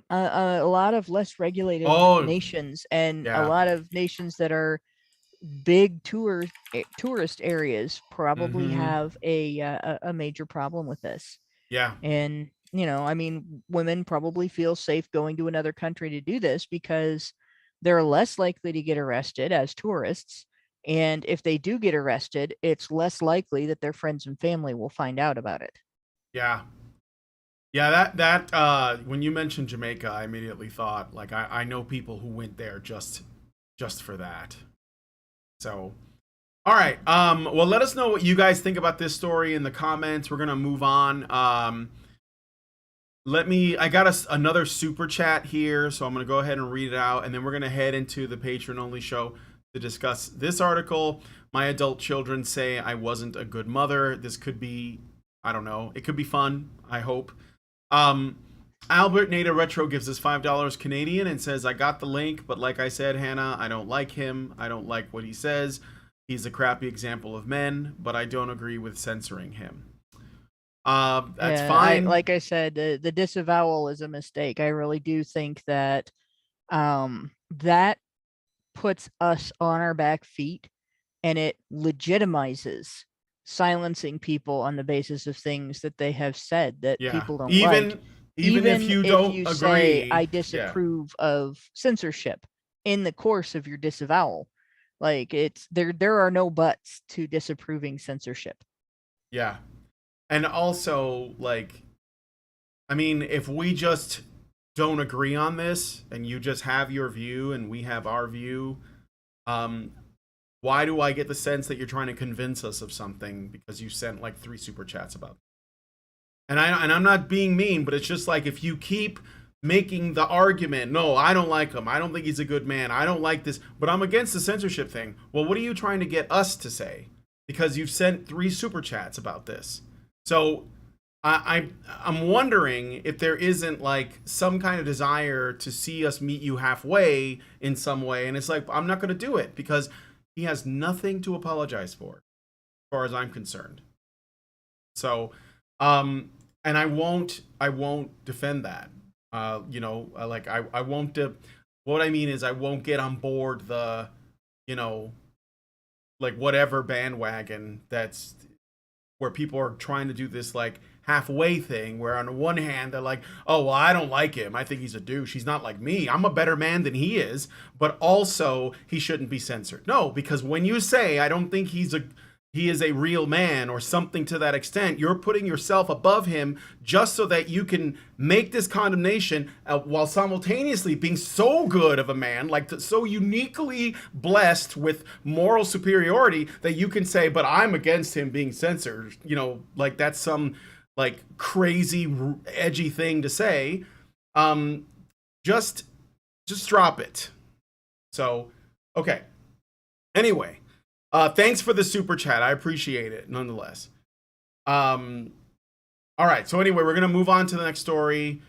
a lot of less regulated nations and a lot of nations that are big tourist areas probably have a major problem with this. Yeah. And I mean, women probably feel safe going to another country to do this because they're less likely to get arrested as tourists, and if they do get arrested, it's less likely that their friends and family will find out about it. Yeah. Yeah, that when you mentioned Jamaica, I immediately thought, like, I know people who went there just for that. So, all right. Well, let us know what you guys think about this story in the comments. We're gonna move on. I got another super chat here, so I'm gonna go ahead and read it out, and then we're gonna head into the patron only show to discuss this article. My adult children say I wasn't a good mother. This could be, I don't know, it could be fun, I hope. Albert Nada Retro gives us $5 Canadian and says, I got the link, but like I said, Hannah, I don't like him. I don't like what he says. He's a crappy example of men, but I don't agree with censoring him. That's fine. Like I said, the disavowal is a mistake. I really do think that that puts us on our back feet, and it legitimizes silencing people on the basis of things that they have said that people don't like. Even if you don't agree, say, I disapprove of censorship in the course of your disavowal. Like, it's there are no buts to disapproving censorship. Yeah. And also, like, I mean, if we just don't agree on this and you just have your view and we have our view, why do I get the sense that you're trying to convince us of something because you sent like 3 super chats about it? And I'm not being mean, but it's just like, if you keep making the argument, no, I don't like him, I don't think he's a good man, I don't like this, but I'm against the censorship thing. Well, what are you trying to get us to say? Because you've sent 3 super chats about this. So I'm wondering if there isn't like some kind of desire to see us meet you halfway in some way. And it's like, I'm not going to do it because he has nothing to apologize for, as far as I'm concerned. So, and I won't defend that. Like I won't. What I mean is, I won't get on board the, like whatever bandwagon that's where people are trying to do this like halfway thing, where on the one hand they're like, oh, well, I don't like him, I think he's a douche, he's not like me, I'm a better man than he is, but also he shouldn't be censored. No, because when you say I don't think he is a real man or something to that extent, you're putting yourself above him just so that you can make this condemnation while simultaneously being so good of a man, like so uniquely blessed with moral superiority that you can say, but I'm against him being censored. Like that's some like crazy edgy thing to say. Just drop it. So, okay. Anyway. Thanks for the super chat. I appreciate it nonetheless. All right. So anyway, we're going to move on to the next story.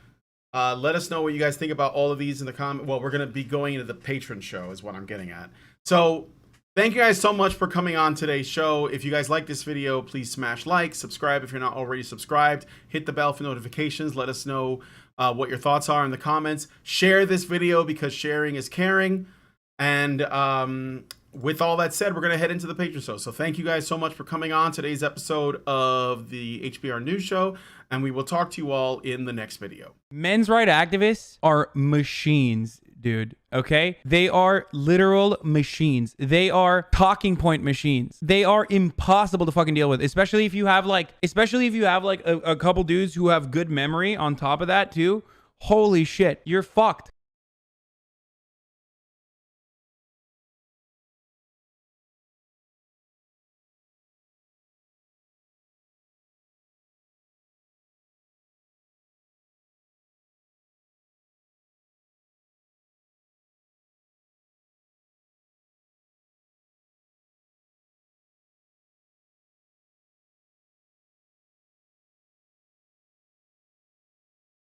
Let us know what you guys think about all of these in the comment. Well, we're going to be going into the patron show is what I'm getting at. So thank you guys so much for coming on today's show. If you guys like this video, please smash like, subscribe if you're not already subscribed, hit the bell for notifications. Let us know what your thoughts are in the comments. Share this video because sharing is caring. And, with all that said, we're going to head into the patron show. So thank you guys so much for coming on today's episode of the HBR News Show, and we will talk to you all in the next video. Men's rights activists are machines, dude. Okay? They are literal machines. They are talking point machines. They are impossible to fucking deal with, especially if you have like a couple dudes who have good memory on top of that too. Holy shit, you're fucked.